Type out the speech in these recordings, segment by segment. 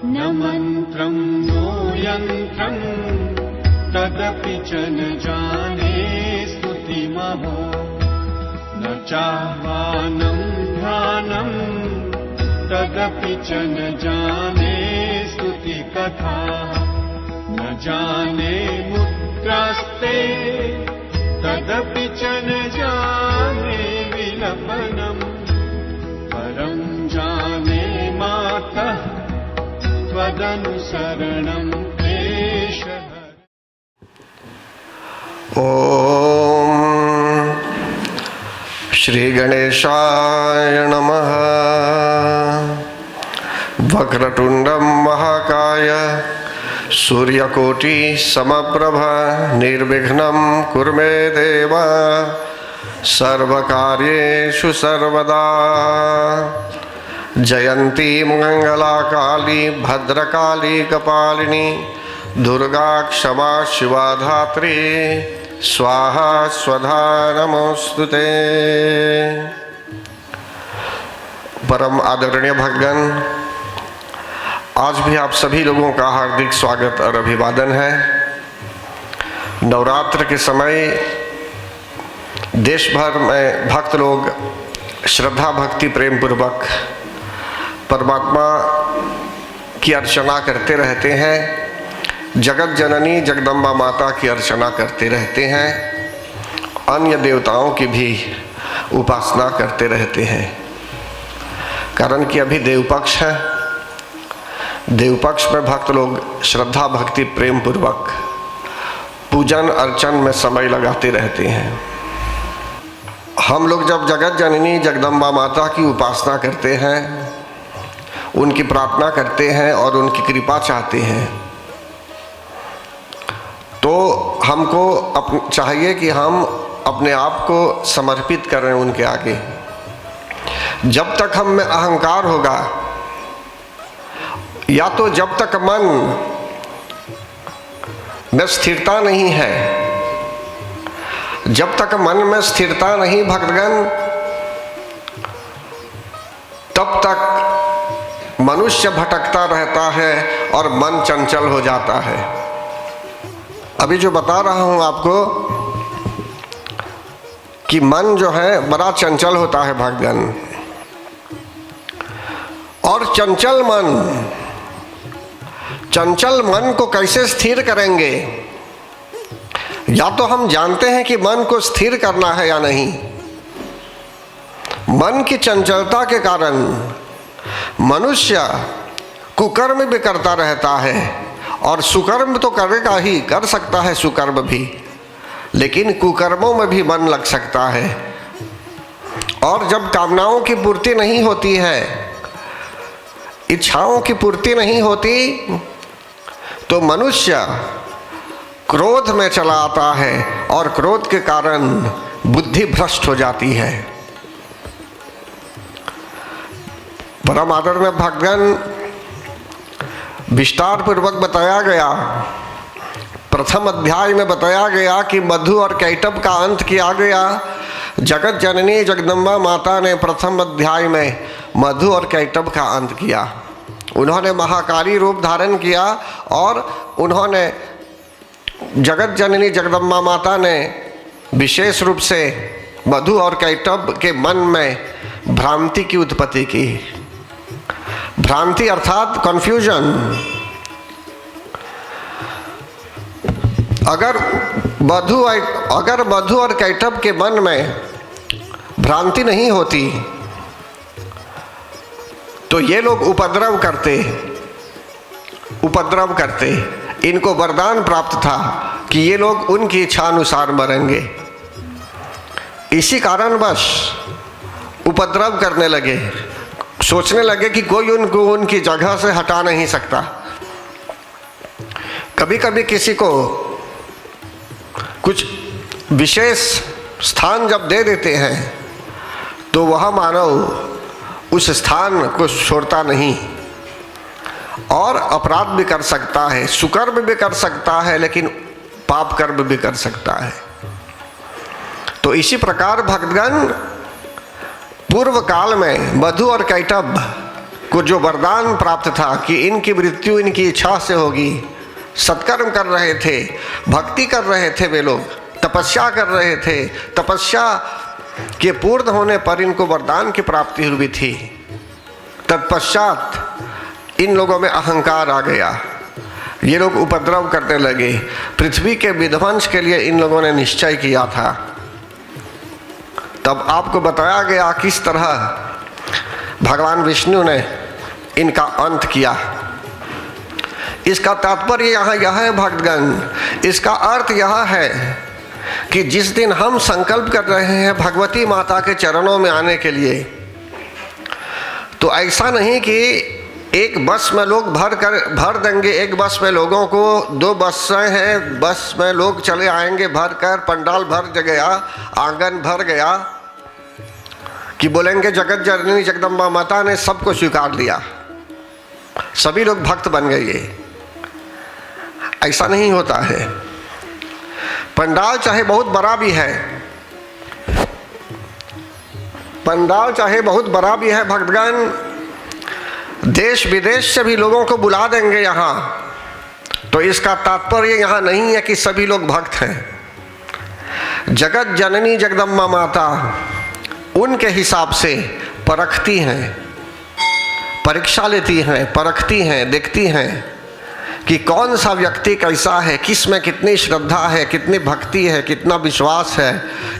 न मन्त्रं नो यन्त्रं तदपि च न जाने स्तुतिमहो न चाह्वानं ध्यानं तदपि च न जाने स्तुतिकथा न जाने मुद्रास्ते तदपि च न जाने विलपनम् परं जाने मातः त्वदनुसरणं प्रेषः। ओम श्री गणेशाय नमः। वक्रतुंडं महाकाय सूर्यकोटि समप्रभ निर्विघ्नं कुरु मे देव सर्वकार्येषु सर्वदा। जयंती मंगला काली भद्रकाली कपालिनी दुर्गा क्षमा शिवा धात्री स्वाहा स्वधा नमोस्तुते। परम आदरणीय भक्तगण, आज भी आप सभी लोगों का हार्दिक स्वागत और अभिवादन है। नवरात्र के समय देश भर में भक्त लोग श्रद्धा भक्ति प्रेम पूर्वक परमात्मा की अर्चना करते रहते हैं, जगत जननी जगदम्बा माता की अर्चना करते रहते हैं, अन्य देवताओं की भी उपासना करते रहते हैं। कारण कि अभी देवपक्ष है, देवपक्ष में भक्त लोग श्रद्धा भक्ति प्रेम पूर्वक पूजन अर्चन में समय लगाते रहते हैं। हम लोग जब जगत जननी जगदम्बा माता की उपासना करते हैं, उनकी प्रार्थना करते हैं और उनकी कृपा चाहते हैं, तो हमको चाहिए कि हम अपने आप को समर्पित करें उनके आगे। जब तक हम में अहंकार होगा, या तो जब तक मन में स्थिरता नहीं है, जब तक मन में स्थिरता नहीं भक्तगण, तब तक मनुष्य भटकता रहता है और मन चंचल हो जाता है। अभी जो बता रहा हूं आपको कि मन जो है बड़ा चंचल होता है भक्तगण, और चंचल मन को कैसे स्थिर करेंगे? या तो हम जानते हैं कि मन को स्थिर करना है या नहीं। मन की चंचलता के कारण मनुष्य कुकर्म भी करता रहता है, और सुकर्म तो करेगा ही, कर सकता है सुकर्म भी, लेकिन कुकर्मों में भी मन लग सकता है। और जब कामनाओं की पूर्ति नहीं होती है, इच्छाओं की पूर्ति नहीं होती, तो मनुष्य क्रोध में चला आता है, और क्रोध के कारण बुद्धि भ्रष्ट हो जाती है। परम आदर में भक्तगण, विस्तार पूर्वक बताया गया, प्रथम अध्याय में बताया गया कि मधु और कैटभ का अंत किया गया। जगत जननी जगदम्बा माता ने प्रथम अध्याय में मधु और कैटभ का अंत किया। उन्होंने महाकाली रूप धारण किया, और उन्होंने जगत जननी जगदम्बा माता ने विशेष रूप से मधु और कैटभ के मन में भ्रांति की उत्पत्ति की। भ्रांति अर्थात कंफ्यूजन। अगर मधु और कैटभ के मन में भ्रांति नहीं होती, तो ये लोग उपद्रव करते। इनको वरदान प्राप्त था कि ये लोग उनकी इच्छा अनुसार मरेंगे। इसी कारणवश उपद्रव करने लगे, सोचने लगे कि कोई उनको उनकी जगह से हटा नहीं सकता। कभी कभी किसी को कुछ विशेष स्थान जब दे देते हैं, तो वह मानव उस स्थान को छोड़ता नहीं, और अपराध भी कर सकता है, सुकर्म भी कर सकता है, लेकिन पाप कर्म भी कर सकता है। तो इसी प्रकार भक्तगण पूर्व काल में मधु और कैटभ को जो वरदान प्राप्त था कि इनकी मृत्यु इनकी इच्छा से होगी, सत्कर्म कर रहे थे, भक्ति कर रहे थे, वे लोग तपस्या कर रहे थे, तपस्या के पूर्ण होने पर इनको वरदान की प्राप्ति हुई थी। तत्पश्चात इन लोगों में अहंकार आ गया, ये लोग उपद्रव करने लगे। पृथ्वी के विध्वंस के लिए इन लोगों ने निश्चय किया था। तब आपको बताया गया किस तरह भगवान विष्णु ने इनका अंत किया। इसका तात्पर्य यहाँ यह है भक्तगण, इसका अर्थ यह है कि जिस दिन हम संकल्प कर रहे हैं भगवती माता के चरणों में आने के लिए, तो ऐसा नहीं कि एक बस में लोग भर देंगे, एक बस में लोगों को, 2 बसें हैं, बस में लोग चले आएंगे भर कर, पंडाल भर गया, आंगन भर गया, कि बोलेंगे जगत जननी जगदम्बा माता ने सबको स्वीकार लिया, सभी लोग भक्त बन गए। ऐसा नहीं होता है। पंडाल चाहे बहुत बड़ा भी है, पंडाल चाहे बहुत बड़ा भी है भक्तगण, देश विदेश से भी लोगों को बुला देंगे यहाँ, तो इसका तात्पर्य यहाँ नहीं है कि सभी लोग भक्त हैं। जगत जननी जगदम्बा माता उनके हिसाब से परखती हैं, परीक्षा लेती हैं, परखती हैं, देखती हैं कि कौन सा व्यक्ति कैसा है, किस में कितनी श्रद्धा है, कितनी भक्ति है, कितना विश्वास है,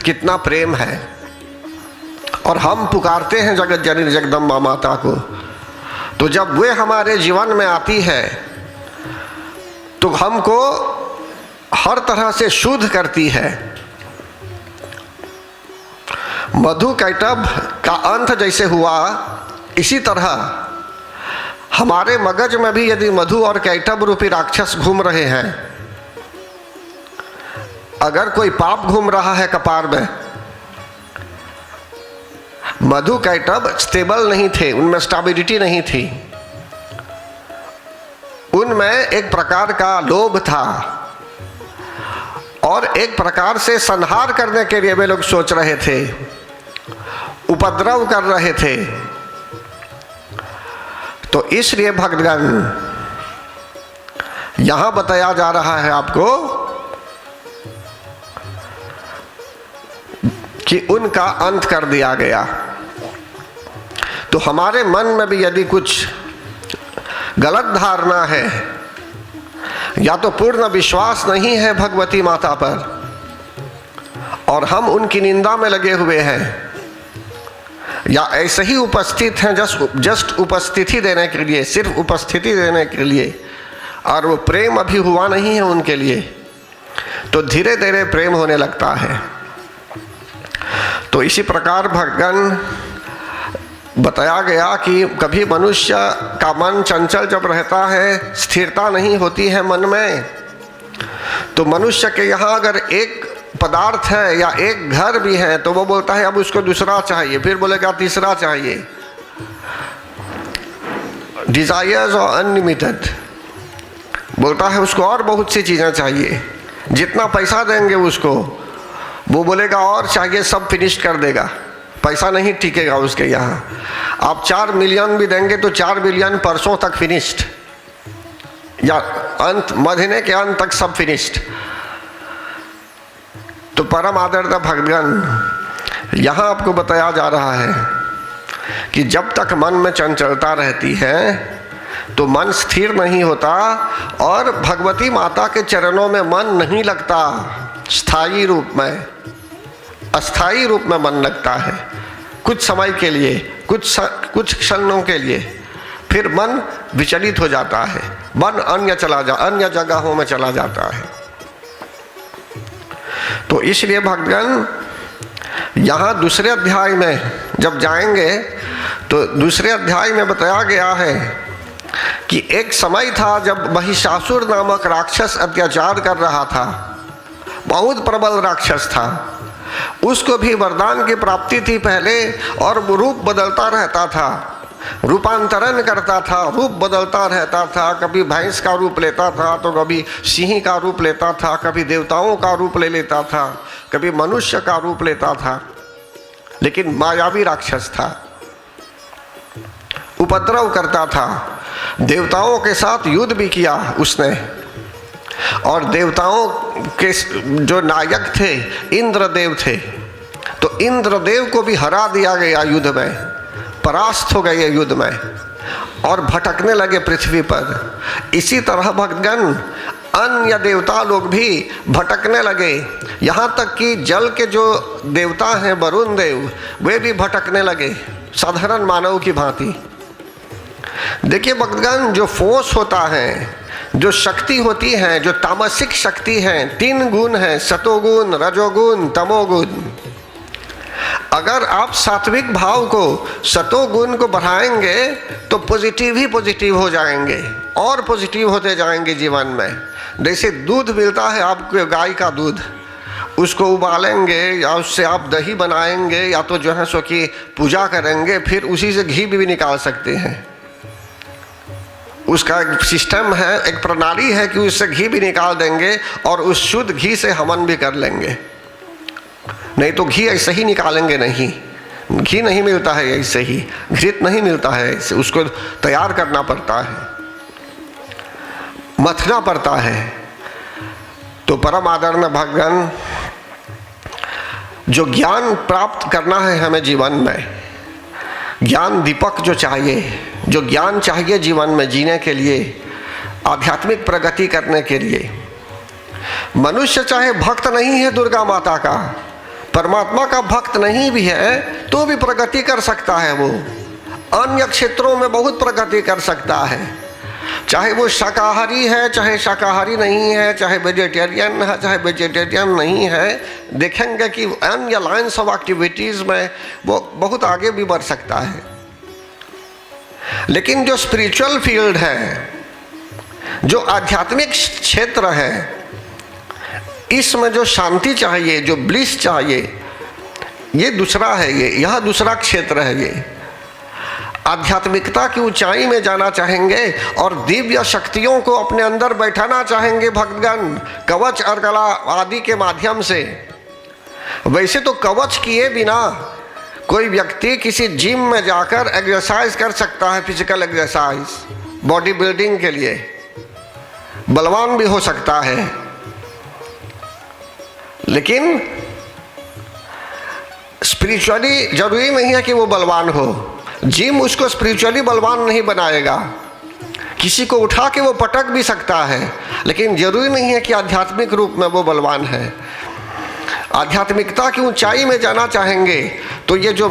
कितना प्रेम है। और हम पुकारते हैं जगत जननी जगदम्बा माता को, तो जब वे हमारे जीवन में आती है तो हमको हर तरह से शुद्ध करती है। मधु कैटभ का अंत जैसे हुआ, इसी तरह हमारे मगज में भी यदि मधु और कैटभ रूपी राक्षस घूम रहे हैं, अगर कोई पाप घूम रहा है कपार में, मधु कैटभ स्टेबल नहीं थे, उनमें स्टेबिलिटी नहीं थी, उनमें एक प्रकार का लोभ था और एक प्रकार से संहार करने के लिए वे लोग सोच रहे थे, उपद्रव कर रहे थे। तो इसलिए भक्तगण यहां बताया जा रहा है आपको कि उनका अंत कर दिया गया। तो हमारे मन में भी यदि कुछ गलत धारणा है या तो पूर्ण विश्वास नहीं है भगवती माता पर और हम उनकी निंदा में लगे हुए हैं, या ऐसे ही उपस्थित हैं जस्ट उपस्थिति देने के लिए, सिर्फ उपस्थिति देने के लिए, और वो प्रेम अभी हुआ नहीं है उनके लिए, तो धीरे धीरे प्रेम होने लगता है। तो इसी प्रकार भगवान बताया गया कि कभी मनुष्य का मन चंचल जब रहता है, स्थिरता नहीं होती है मन में, तो मनुष्य के यहाँ अगर एक पदार्थ है या एक घर भी है तो वो बोलता है अब उसको दूसरा चाहिए, फिर बोलेगा तीसरा चाहिए। डिजायर्स और अनलिमिटेड, बोलता है उसको और बहुत सी चीज़ें चाहिए, जितना पैसा देंगे उसको वो बोलेगा और चाहिए, सब फिनिश कर देगा, पैसा नहीं टिकेगा उसके यहाँ। आप 4 मिलियन भी देंगे तो 4 बिलियन परसों तक फिनिश्ड, या अंत महीने के अंत तक सब फिनिश्ड। तो परम आदरणीय भक्तगण यहाँ आपको बताया जा रहा है कि जब तक मन में चंचलता रहती है तो मन स्थिर नहीं होता और भगवती माता के चरणों में मन नहीं लगता। स्थायी रूप में, अस्थायी रूप में मन लगता है कुछ समय के लिए, कुछ क्षणों के लिए, फिर मन विचलित हो जाता है, मन अन्य जगहों में चला जाता है। तो इसलिए भक्तगण यहाँ दूसरे अध्याय में जब जाएंगे तो दूसरे अध्याय में बताया गया है कि एक समय था जब महिषासुर नामक राक्षस अत्याचार कर रहा था, बहुत प्रबल राक्षस था, उसको भी वरदान की प्राप्ति थी पहले और वो रूप बदलता रहता था, रूपांतरण करता था, रूप बदलता रहता था, कभी भैंस का रूप लेता था तो कभी सिंह का रूप लेता था, कभी देवताओं का रूप ले लेता था, कभी मनुष्य का रूप लेता था, लेकिन मायावी राक्षस था। उपद्रव करता था, देवताओं के साथ युद्ध भी किया उसने। और देवताओं के जो नायक थे इंद्रदेव थे, तो इंद्रदेव को भी हरा दिया गया युद्ध में, परास्त हो गए युद्ध में और भटकने लगे पृथ्वी पर। इसी तरह भक्तगण अन्य देवता लोग भी भटकने लगे, यहाँ तक कि जल के जो देवता हैं वरुण देव, वे भी भटकने लगे साधारण मानव की भांति। देखिए भक्तगण, जो फोर्स होता है, जो शक्ति होती है, जो तामसिक शक्ति है, 3 गुण है, सतोगुण, रजोगुण, तमोगुण। अगर आप सात्विक भाव को, सतोगुण को बढ़ाएंगे तो पॉजिटिव ही पॉजिटिव हो जाएंगे और पॉजिटिव होते जाएंगे जीवन में। जैसे दूध मिलता है आपको, गाय का दूध, उसको उबालेंगे या उससे आप दही बनाएंगे या तो जो है सो कि पूजा करेंगे, फिर उसी से घी भी निकाल सकते हैं। उसका एक सिस्टम है, एक प्रणाली है कि उससे घी भी निकाल देंगे और उस शुद्ध घी से हवन भी कर लेंगे। नहीं तो घी ऐसे ही निकालेंगे नहीं, घी नहीं मिलता है ऐसे ही, घृत नहीं मिलता है ऐसे, उसको तैयार करना पड़ता है, मथना पड़ता है। तो परम आदरणीय भगवान, जो ज्ञान प्राप्त करना है हमें जीवन में, ज्ञान दीपक जो चाहिए, जो ज्ञान चाहिए जीवन में जीने के लिए, आध्यात्मिक प्रगति करने के लिए। मनुष्य चाहे भक्त नहीं है दुर्गा माता का, परमात्मा का भक्त नहीं भी है, तो भी प्रगति कर सकता है। वो अन्य क्षेत्रों में बहुत प्रगति कर सकता है, चाहे वो शाकाहारी है, चाहे शाकाहारी नहीं है, चाहे वेजिटेरियन है, चाहे वेजिटेरियन नहीं है। देखेंगे कि अन्य लाइन्स ऑफ एक्टिविटीज़ में वो बहुत आगे भी बढ़ सकता है। लेकिन जो स्पिरिचुअल फील्ड है, जो आध्यात्मिक क्षेत्र है, इसमें जो शांति चाहिए, जो ब्लिस चाहिए, ये दूसरा है, यह दूसरा क्षेत्र है। ये आध्यात्मिकता की ऊंचाई में जाना चाहेंगे और दिव्य शक्तियों को अपने अंदर बैठाना चाहेंगे भक्तगण, कवच और कला आदि के माध्यम से। वैसे तो कवच किए बिना कोई व्यक्ति किसी जिम में जाकर एक्सरसाइज कर सकता है, फिजिकल एक्सरसाइज, बॉडी बिल्डिंग के लिए बलवान भी हो सकता है। लेकिन स्पिरिचुअली जरूरी नहीं है कि वो बलवान हो। जिम उसको स्पिरिचुअली बलवान नहीं बनाएगा। किसी को उठा के वो पटक भी सकता है, लेकिन जरूरी नहीं है कि आध्यात्मिक रूप में वो बलवान है। आध्यात्मिकता की ऊंचाई में जाना चाहेंगे तो ये जो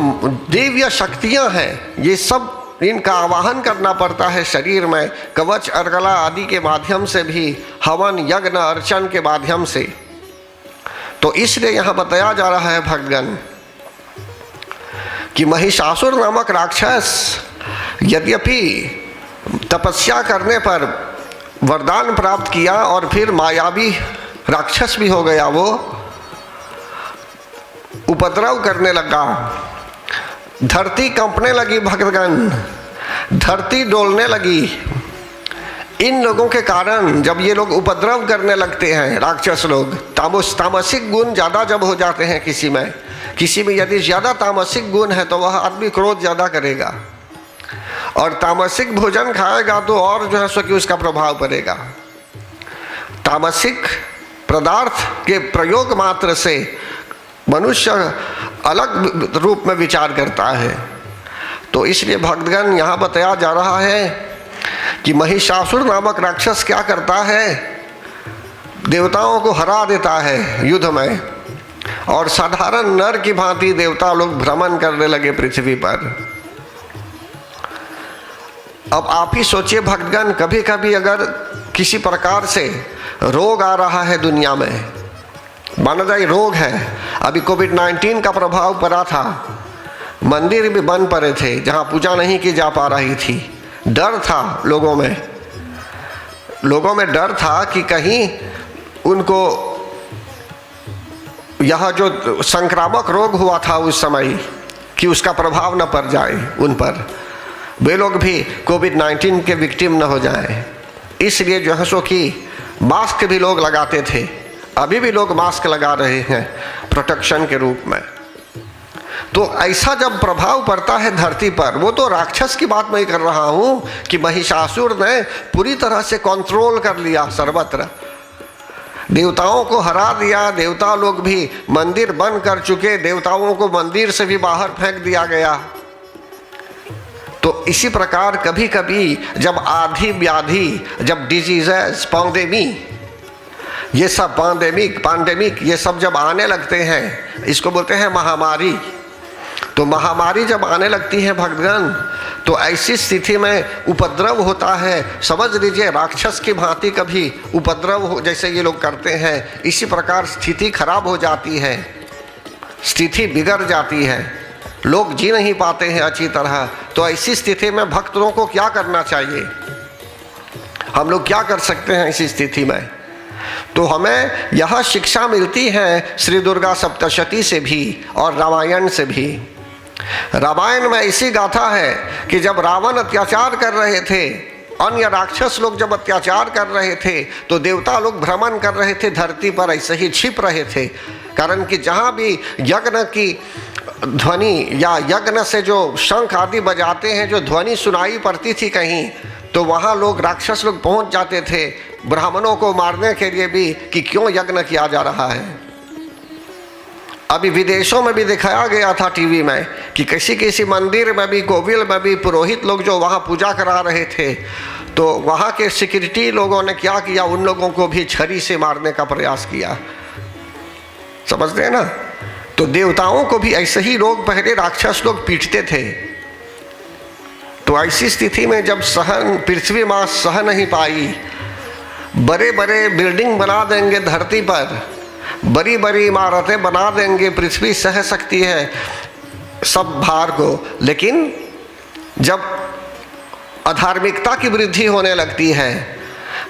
दिव्य शक्तियां हैं, ये सब इनका आवाहन करना पड़ता है शरीर में, कवच अर्गला आदि के माध्यम से भी, हवन यज्ञ अर्चन के माध्यम से। तो इसलिए यहाँ बताया जा रहा है भक्तगण कि महिषासुर नामक राक्षस यद्यपि तपस्या करने पर वरदान प्राप्त किया और फिर मायावी राक्षस भी हो गया, वो उपद्रव करने लगा, धरती कंपने लगी भक्तगण, धरती डोलने लगी। इन लोगों के कारण जब ये लोग उपद्रव करने लगते हैं, राक्षस लोग, तामसिक गुण ज़्यादा जब हो जाते हैं किसी में यदि ज़्यादा तामसिक गुण है तो वह आदमी क्रोध ज़्यादा करेगा और तामसिक भोजन खाएगा तो और जो है सो कि उसका प्रभाव पड़ेगा। तामसिक पदार्थ के प्रयोग मात्र से मनुष्य अलग रूप में विचार करता है। तो इसलिए भक्तगण यहाँ बताया जा रहा है कि महिषासुर नामक राक्षस क्या करता है, देवताओं को हरा देता है युद्ध में और साधारण नर की भांति देवता लोग भ्रमण करने लगे पृथ्वी पर। अब आप ही सोचिए भक्तगण, कभी कभी अगर किसी प्रकार से रोग आ रहा है दुनिया में, माना जाए रोग है, अभी कोविड-19 का प्रभाव पड़ा था, मंदिर भी बंद पड़े थे जहाँ पूजा नहीं की जा पा रही थी, डर था लोगों में डर था कि कहीं उनको यह जो संक्रामक रोग हुआ था उस समय कि उसका प्रभाव न पड़ जाए उन पर, वे लोग भी कोविड-19 के विक्टिम न हो जाएं। इसलिए जो है सो कि मास्क भी लोग लगाते थे, अभी भी लोग मास्क लगा रहे हैं प्रोटेक्शन के रूप में। तो ऐसा जब प्रभाव पड़ता है धरती पर, वो तो राक्षस की बात मैं कर रहा हूं कि महिषासुर ने पूरी तरह से कंट्रोल कर लिया सर्वत्र, देवताओं को हरा दिया। देवता लोग भी मंदिर बंद कर चुके, देवताओं को मंदिर से भी बाहर फेंक दिया गया। तो इसी प्रकार कभी कभी जब आधी व्याधि, जब डिजीजेस, पैंडेमी, ये सब पैंडेमिक ये सब जब आने लगते हैं, इसको बोलते हैं महामारी। तो महामारी जब आने लगती है भक्तगण, तो ऐसी स्थिति में उपद्रव होता है। समझ लीजिए राक्षस की भांति कभी उपद्रव हो, जैसे ये लोग करते हैं, इसी प्रकार स्थिति खराब हो जाती है, स्थिति बिगड़ जाती है, लोग जी नहीं पाते हैं अच्छी तरह। तो ऐसी स्थिति में भक्तों को क्या करना चाहिए, हम लोग क्या कर सकते हैं ऐसी स्थिति में? तो हमें यह शिक्षा मिलती है श्री दुर्गा सप्तशती से भी और रामायण से भी। रामायण में ऐसी गाथा है कि जब रावण अत्याचार कर रहे थे, अन्य राक्षस लोग जब अत्याचार कर रहे थे, तो देवता लोग भ्रमण कर रहे थे धरती पर, ऐसे ही छिप रहे थे। कारण कि जहाँ भी यज्ञ की ध्वनि या यज्ञ से जो शंख आदि बजाते हैं, जो ध्वनि सुनाई पड़ती थी कहीं, तो वहाँ लोग राक्षस लोग पहुँच जाते थे ब्राह्मणों को मारने के लिए भी कि क्यों यज्ञ किया जा रहा है। अभी विदेशों में भी दिखाया गया था टीवी में कि किसी मंदिर में भी, कोविल में भी पुरोहित लोग जो वहाँ पूजा करा रहे थे, तो वहाँ के सिक्योरिटी लोगों ने क्या किया, उन लोगों को भी छरी से मारने का प्रयास किया। समझते हैं ना? तो देवताओं को भी ऐसे ही लोग पहले राक्षस लोग पीटते थे। तो ऐसी स्थिति में जब पृथ्वी माँ सह नहीं पाई, बड़े बड़े बिल्डिंग बना देंगे धरती पर, बड़ी बड़ी इमारतें बना देंगे, पृथ्वी सह सकती है सब भार को। लेकिन जब अधार्मिकता की वृद्धि होने लगती है,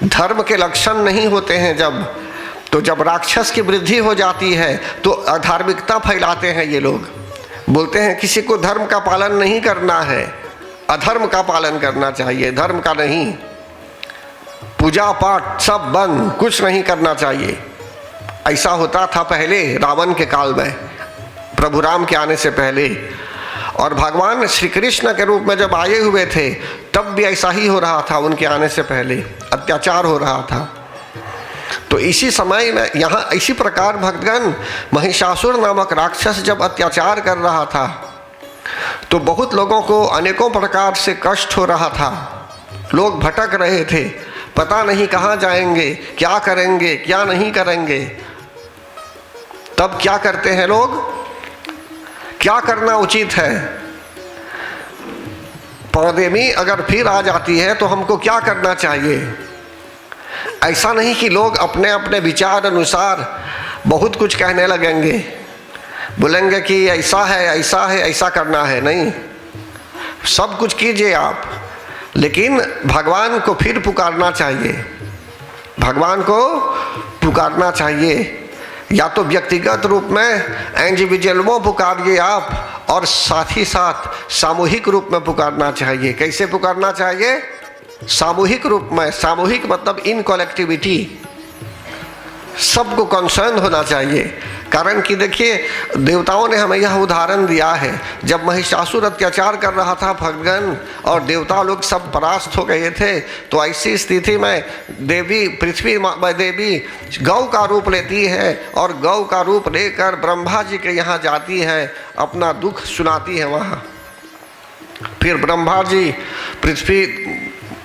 धर्म के लक्षण नहीं होते हैं जब राक्षस की वृद्धि हो जाती है, तो अधार्मिकता फैलाते हैं ये लोग। बोलते हैं किसी को धर्म का पालन नहीं करना है, अधर्म का पालन करना चाहिए, धर्म का नहीं। पूजा पाठ सब बंद, कुछ नहीं करना चाहिए। ऐसा होता था पहले रावण के काल में, प्रभु राम के आने से पहले। और भगवान श्री कृष्ण के रूप में जब आए हुए थे, तब भी ऐसा ही हो रहा था। उनके आने से पहले अत्याचार हो रहा था। तो इसी समय में यहाँ इसी प्रकार भक्तगण, महिषासुर नामक राक्षस जब अत्याचार कर रहा था, तो बहुत लोगों को अनेकों प्रकार से कष्ट हो रहा था। लोग भटक रहे थे, पता नहीं कहाँ जाएंगे, क्या करेंगे, क्या नहीं करेंगे। तब क्या करते हैं लोग, क्या करना उचित है? पैंडेमी अगर फिर आ जाती है तो हमको क्या करना चाहिए? ऐसा नहीं कि लोग अपने अपने विचार अनुसार बहुत कुछ कहने लगेंगे, बोलेंगे कि ऐसा है, ऐसा है, ऐसा करना है। नहीं, सब कुछ कीजिए आप, लेकिन भगवान को फिर पुकारना चाहिए। भगवान को पुकारना चाहिए, या तो व्यक्तिगत रूप में इंडिविजुअल में पुकारिए आप, और साथ ही साथ सामूहिक रूप में पुकारना चाहिए। कैसे पुकारना चाहिए? सामूहिक रूप में। सामूहिक मतलब इन कलेक्टिविटी, सबको कंसर्न होना चाहिए। कारण कि देखिए, देवताओं ने हमें यह उदाहरण दिया है, जब महिषासुर अत्याचार कर रहा था भगवान, और देवता लोग सब परास्त हो गए थे, तो ऐसी स्थिति में देवी पृथ्वी देवी गौ का रूप लेती है, और गौ का रूप लेकर ब्रह्मा जी के यहाँ जाती है, अपना दुख सुनाती है वहाँ। फिर ब्रह्मा जी पृथ्वी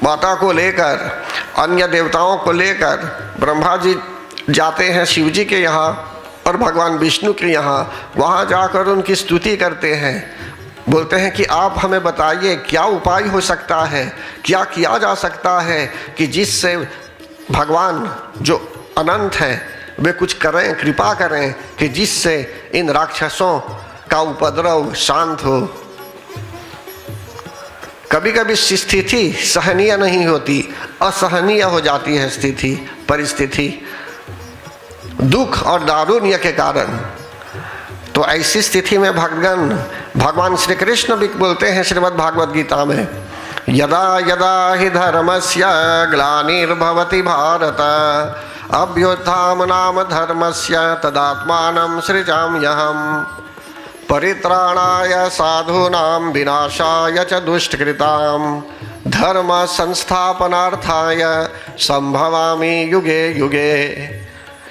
माता को लेकर, अन्य देवताओं को लेकर ब्रह्मा जी जाते हैं शिव जी के यहाँ और भगवान विष्णु के यहाँ। वहाँ जाकर उनकी स्तुति करते हैं, बोलते हैं कि आप हमें बताइए क्या उपाय हो सकता है, क्या किया जा सकता है कि जिससे भगवान जो अनंत हैं वे कुछ करें, कृपा करें कि जिससे इन राक्षसों का उपद्रव शांत हो। कभी कभी स्थिति सहनीय नहीं होती, असहनीय हो जाती है स्थिति, परिस्थिति, दुख और दारुण्य के कारण। तो ऐसी स्थिति में भगवान भगवान श्री कृष्ण भी बोलते हैं श्रीमद् भागवत गीता में, यदा यदा हि धर्मस्य ग्लानिर्भवति भारत अभ्युत्थानं नाम धर्मस्य तदात्मानं सृजाम्यहम् परित्राणाय साधूनां विनाशाय च दुष्टकृतां धर्म संस्थापनार्थाय संभवामि युगे युगे।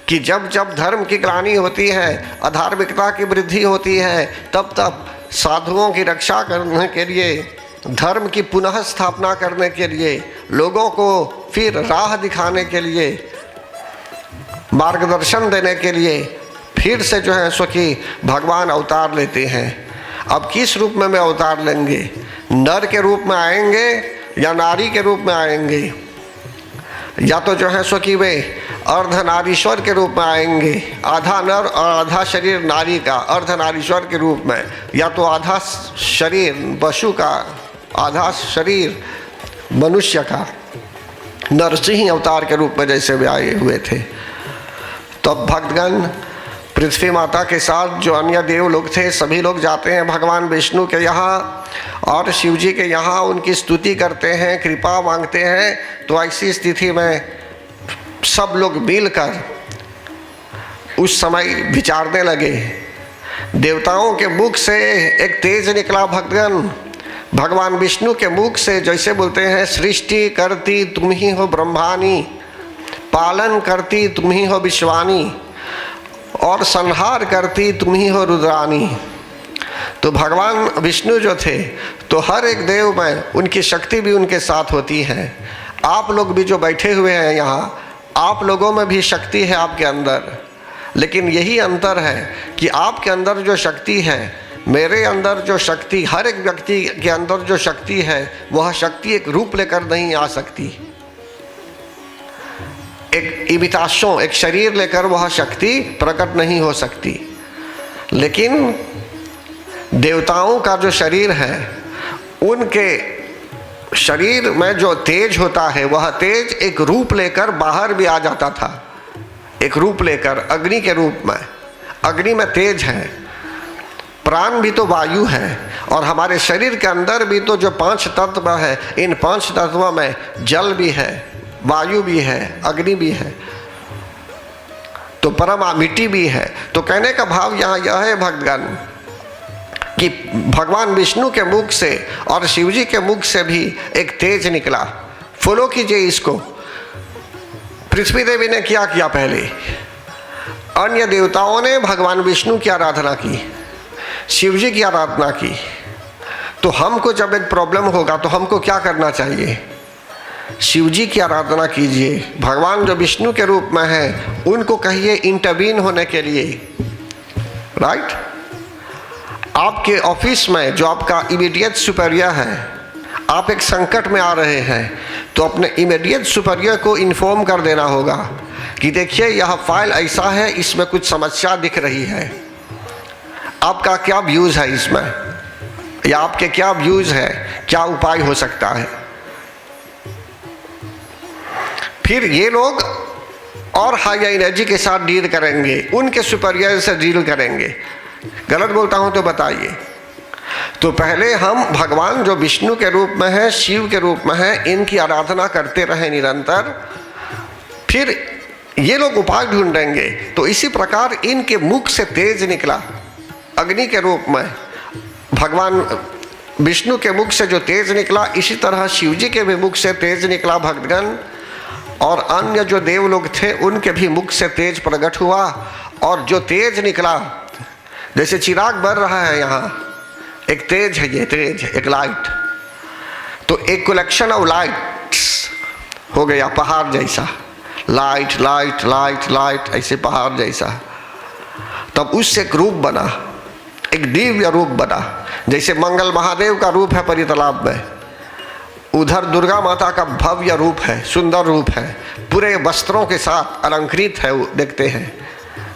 कि जब जब धर्म की ग्लानि होती है, अधार्मिकता की वृद्धि होती है, तब तब साधुओं की रक्षा करने के लिए, धर्म की पुनः स्थापना करने के लिए, लोगों को फिर राह दिखाने के लिए, मार्गदर्शन देने के लिए फिर से जो है सो कि भगवान अवतार लेते हैं। अब किस रूप में अवतार लेंगे? नर के रूप में आएंगे या नारी के रूप में आएंगे? या तो जो है सो कि वे अर्धनारीश्वर के रूप में आएंगे, आधा नर और आधा शरीर नारी का, अर्धनारीश्वर के रूप में, या तो आधा शरीर पशु का, आधा शरीर मनुष्य का, नरसिंह अवतार के रूप में जैसे वे आए हुए थे। तो अब भक्तगण पृथ्वी माता के साथ जो अन्य देव लोग थे सभी लोग जाते हैं भगवान विष्णु के यहाँ और शिव जी के यहाँ उनकी स्तुति करते हैं, कृपा मांगते हैं। तो ऐसी स्थिति में सब लोग मिलकर उस समय विचारने लगे। देवताओं के मुख से एक तेज निकला भक्तगण, भगवान विष्णु के मुख से, जैसे बोलते हैं सृष्टि करती तुम ही हो ब्रह्मानी, पालन करती तुम ही हो विश्वानी, और संहार करती तुम ही हो रुद्रानी। तो भगवान विष्णु जो थे तो हर एक देव में उनकी शक्ति भी उनके साथ होती है। आप लोग भी जो बैठे हुए हैं यहाँ, आप लोगों में भी शक्ति है आपके अंदर, लेकिन यही अंतर है कि आपके अंदर जो शक्ति है, मेरे अंदर जो शक्ति, हर एक व्यक्ति के अंदर जो शक्ति है, वह शक्ति एक रूप लेकर नहीं आ सकती, एक इमिताशों, एक शरीर लेकर वह शक्ति प्रकट नहीं हो सकती। लेकिन देवताओं का जो शरीर है, उनके शरीर में जो तेज होता है, वह तेज एक रूप लेकर बाहर भी आ जाता था, एक रूप लेकर अग्नि के रूप में। अग्नि में तेज है, प्राण भी तो वायु है, और हमारे शरीर के अंदर भी तो जो 5 तत्व है, इन 5 तत्वों में जल भी है, वायु भी है, अग्नि भी है, तो परमा मिट्टी भी है। तो कहने का भाव यहाँ यह है भक्तगण कि भगवान विष्णु के मुख से और शिव जी के मुख से भी एक तेज निकला। फॉलो कीजिए इसको। पृथ्वी देवी ने क्या किया? पहले अन्य देवताओं ने भगवान विष्णु की आराधना की, शिव जी की आराधना की। तो हमको जब एक प्रॉब्लम होगा तो हमको क्या करना चाहिए? शिव जी की आराधना कीजिए। भगवान जो विष्णु के रूप में है उनको कहिए इंटरवीन होने के लिए, राइट। आपके ऑफिस में जो आपका इमीडिएट सुपीरियर है, आप एक संकट में आ रहे हैं, तो अपने इमीडिएट सुपीरियर को इन्फॉर्म कर देना होगा कि देखिए यह फाइल ऐसा है, इसमें कुछ समस्या दिख रही है, आपका क्या व्यूज़ है इसमें, या आपके क्या व्यूज़ है, क्या उपाय हो सकता है। फिर ये लोग और हाई एनर्जी के साथ डील करेंगे, उनके सुपीरियर से डील करेंगे। गलत बोलता हूं तो बताइए। तो पहले हम भगवान जो विष्णु के रूप में है, शिव के रूप में है, इनकी आराधना करते रहे निरंतर, फिर ये लोग उपाय ढूंढेंगे। तो इसी प्रकार इनके मुख से तेज निकला अग्नि के रूप में, भगवान विष्णु के मुख से जो तेज निकला, इसी तरह शिव जी के भी मुख से तेज निकला भक्तगण। और अन्य जो देव लोग थे उनके भी मुख से तेज प्रकट हुआ। और जो तेज निकला, जैसे चिराग बर रहा है यहाँ, एक तेज है, ये तेज एक लाइट, तो एक कलेक्शन ऑफ लाइट्स हो गया, पहाड़ जैसा, लाइट लाइट लाइट लाइट, ऐसे पहाड़ जैसा। तब उससे एक रूप बना, एक दिव्य रूप बना। जैसे मंगल महादेव का रूप है परितालाब में, उधर दुर्गा माता का भव्य रूप है, सुंदर रूप है, पूरे वस्त्रों के साथ अलंकृत है, वो देखते हैं।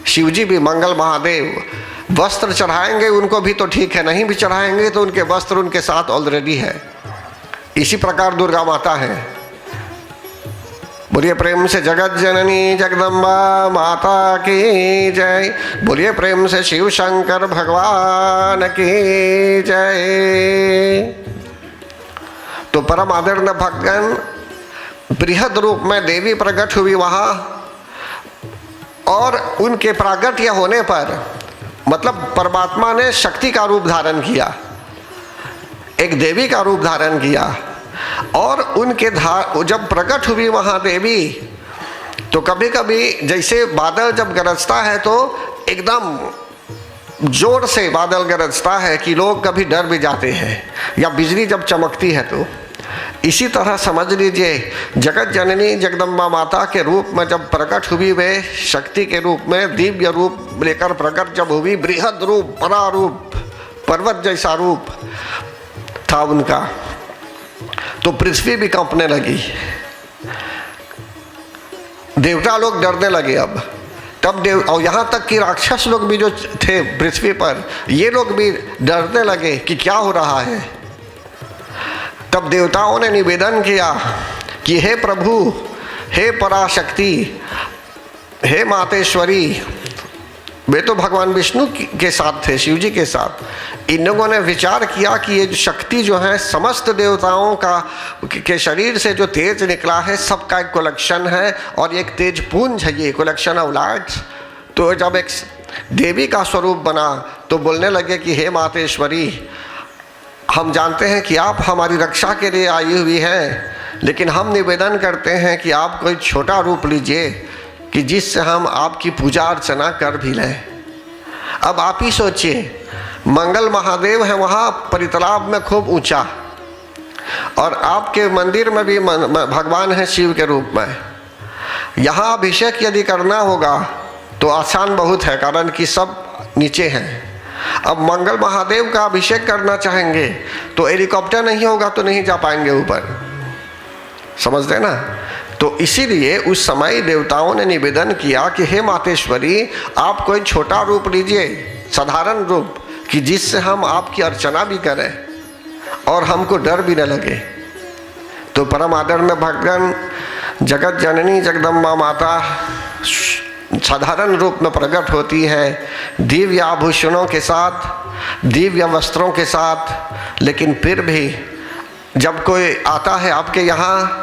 शिव जी भी मंगल महादेव वस्त्र चढ़ाएंगे उनको भी तो ठीक है, नहीं भी चढ़ाएंगे तो उनके वस्त्र उनके साथ ऑलरेडी है। इसी प्रकार दुर्गा माता है। बोलिए प्रेम से जगत जननी जगदम्बा माता की जय। बोलिए प्रेम से शिव शंकर भगवान की जय। तो परम आदरणीय भक्तगण, बृहद रूप में देवी प्रकट हुई वहाँ, और उनके प्रागट्य होने पर मतलब परमात्मा ने शक्ति का रूप धारण किया, एक देवी का रूप धारण किया, और उनके जब प्रकट हुई वहाँ देवी, तो कभी कभी जैसे बादल जब गरजता है तो एकदम जोर से बादल गरजता है कि लोग कभी डर भी जाते हैं, या बिजली जब चमकती है तो इसी तरह समझ लीजिए जगत जननी जगदम्बा माता के रूप में जब प्रकट हुई, वे शक्ति के रूप में दिव्य रूप लेकर प्रकट जब हुई, बृहद रूप, बड़ा रूप, पर्वत जैसा रूप था उनका, तो पृथ्वी भी कांपने लगी, देवता लोग डरने लगे। अब तब और यहाँ तक कि राक्षस लोग भी जो थे पृथ्वी पर, ये लोग भी डरने लगे कि क्या हो रहा है। तब देवताओं ने निवेदन किया कि हे प्रभु, हे पराशक्ति, हे मातेश्वरी, वे तो भगवान विष्णु के साथ थे, शिव जी के साथ। इन लोगों ने विचार किया कि ये जो शक्ति जो है समस्त देवताओं का के शरीर से जो तेज निकला है, सबका एक कलेक्शन है, और एक तेज पुंज है, ये कलेक्शन ऑफ लाइट्स। तो जब एक देवी का स्वरूप बना तो बोलने लगे कि हे मातेश्वरी, हम जानते हैं कि आप हमारी रक्षा के लिए आई हुई हैं, लेकिन हम निवेदन करते हैं कि आप कोई छोटा रूप लीजिए कि जिससे हम आपकी पूजा अर्चना कर भी लें। अब आप ही सोचिए, मंगल महादेव है वहाँ परितालाब में खूब ऊंचा, और आपके मंदिर में भी भगवान है शिव के रूप में। यहाँ अभिषेक यदि करना होगा तो आसान बहुत है, कारण कि सब नीचे हैं। अब मंगल महादेव का अभिषेक करना चाहेंगे तो हेलीकॉप्टर नहीं होगा तो नहीं जा पाएंगे ऊपर, समझते ना। तो इसीलिए उस समय देवताओं ने निवेदन किया कि हे मातेश्वरी, आप कोई छोटा रूप लीजिए, साधारण रूप, कि जिससे हम आपकी अर्चना भी करें और हमको डर भी न लगे। तो परम आदर में भगवान जगत जननी जगदम्बा माता साधारण रूप में प्रकट होती है, दिव्य आभूषणों के साथ, दिव्य वस्त्रों के साथ। लेकिन फिर भी जब कोई आता है आपके यहाँ,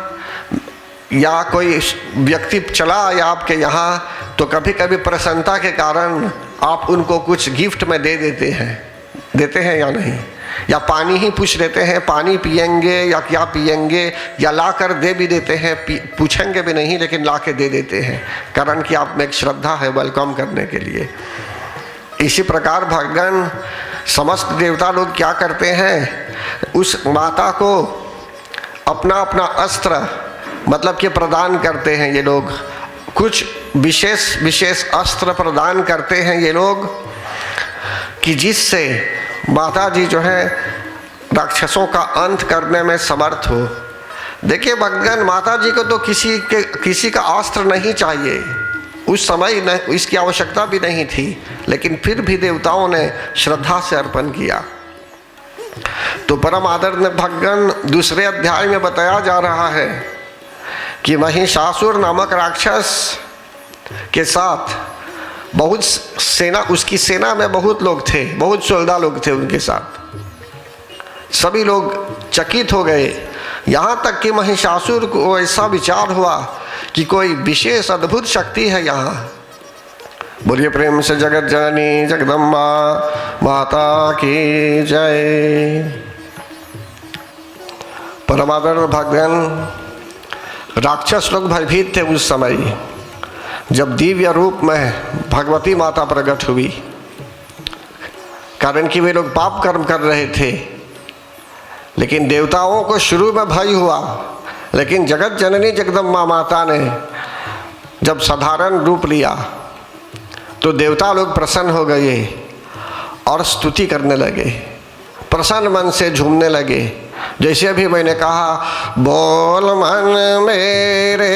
या कोई व्यक्ति चला आया आपके यहाँ, तो कभी कभी प्रसन्नता के कारण आप उनको कुछ गिफ्ट में दे देते हैं या नहीं, या पानी ही पूछ लेते हैं, पानी पिएंगे या क्या पिएंगे, या ला कर दे भी देते हैं, पूछेंगे भी नहीं लेकिन ला के दे देते हैं, कारण कि आप में एक श्रद्धा है वेलकम करने के लिए। इसी प्रकार भगवान समस्त देवता लोग क्या करते हैं, उस माता को अपना अपना अस्त्र मतलब कि प्रदान करते हैं। ये लोग कुछ विशेष अस्त्र प्रदान करते हैं ये लोग, कि जिससे माता जी जो है राक्षसों का अंत करने में समर्थ हो। देखिए भगवान माता जी को तो किसी का अस्त्र नहीं चाहिए, उस समय न इसकी आवश्यकता भी नहीं थी, लेकिन फिर भी देवताओं ने श्रद्धा से अर्पण किया। तो परम आदर ने भगवान दूसरे अध्याय में बताया जा रहा है कि महिषासुर नामक राक्षस के साथ बहुत सेना, उसकी सेना में बहुत लोग थे, बहुत सोल्दा लोग थे उनके साथ। सभी लोग चकित हो गए, यहाँ तक कि महिषासुर को ऐसा विचार हुआ कि कोई विशेष अद्भुत शक्ति है यहाँ। बोलिए प्रेम से जगत जननी जगदम्बा माता की जय। परमादर भगवान राक्षस लोग भयभीत थे उस समय, जब दिव्य रूप में भगवती माता प्रकट हुई, कारण कि वे लोग पाप कर्म कर रहे थे। लेकिन देवताओं को शुरू में भय हुआ, लेकिन जगत जननी जगदम्बा माता ने जब साधारण रूप लिया तो देवता लोग प्रसन्न हो गए और स्तुति करने लगे, प्रसन्न मन से झूमने लगे। जैसे अभी मैंने कहा, बोल मन मेरे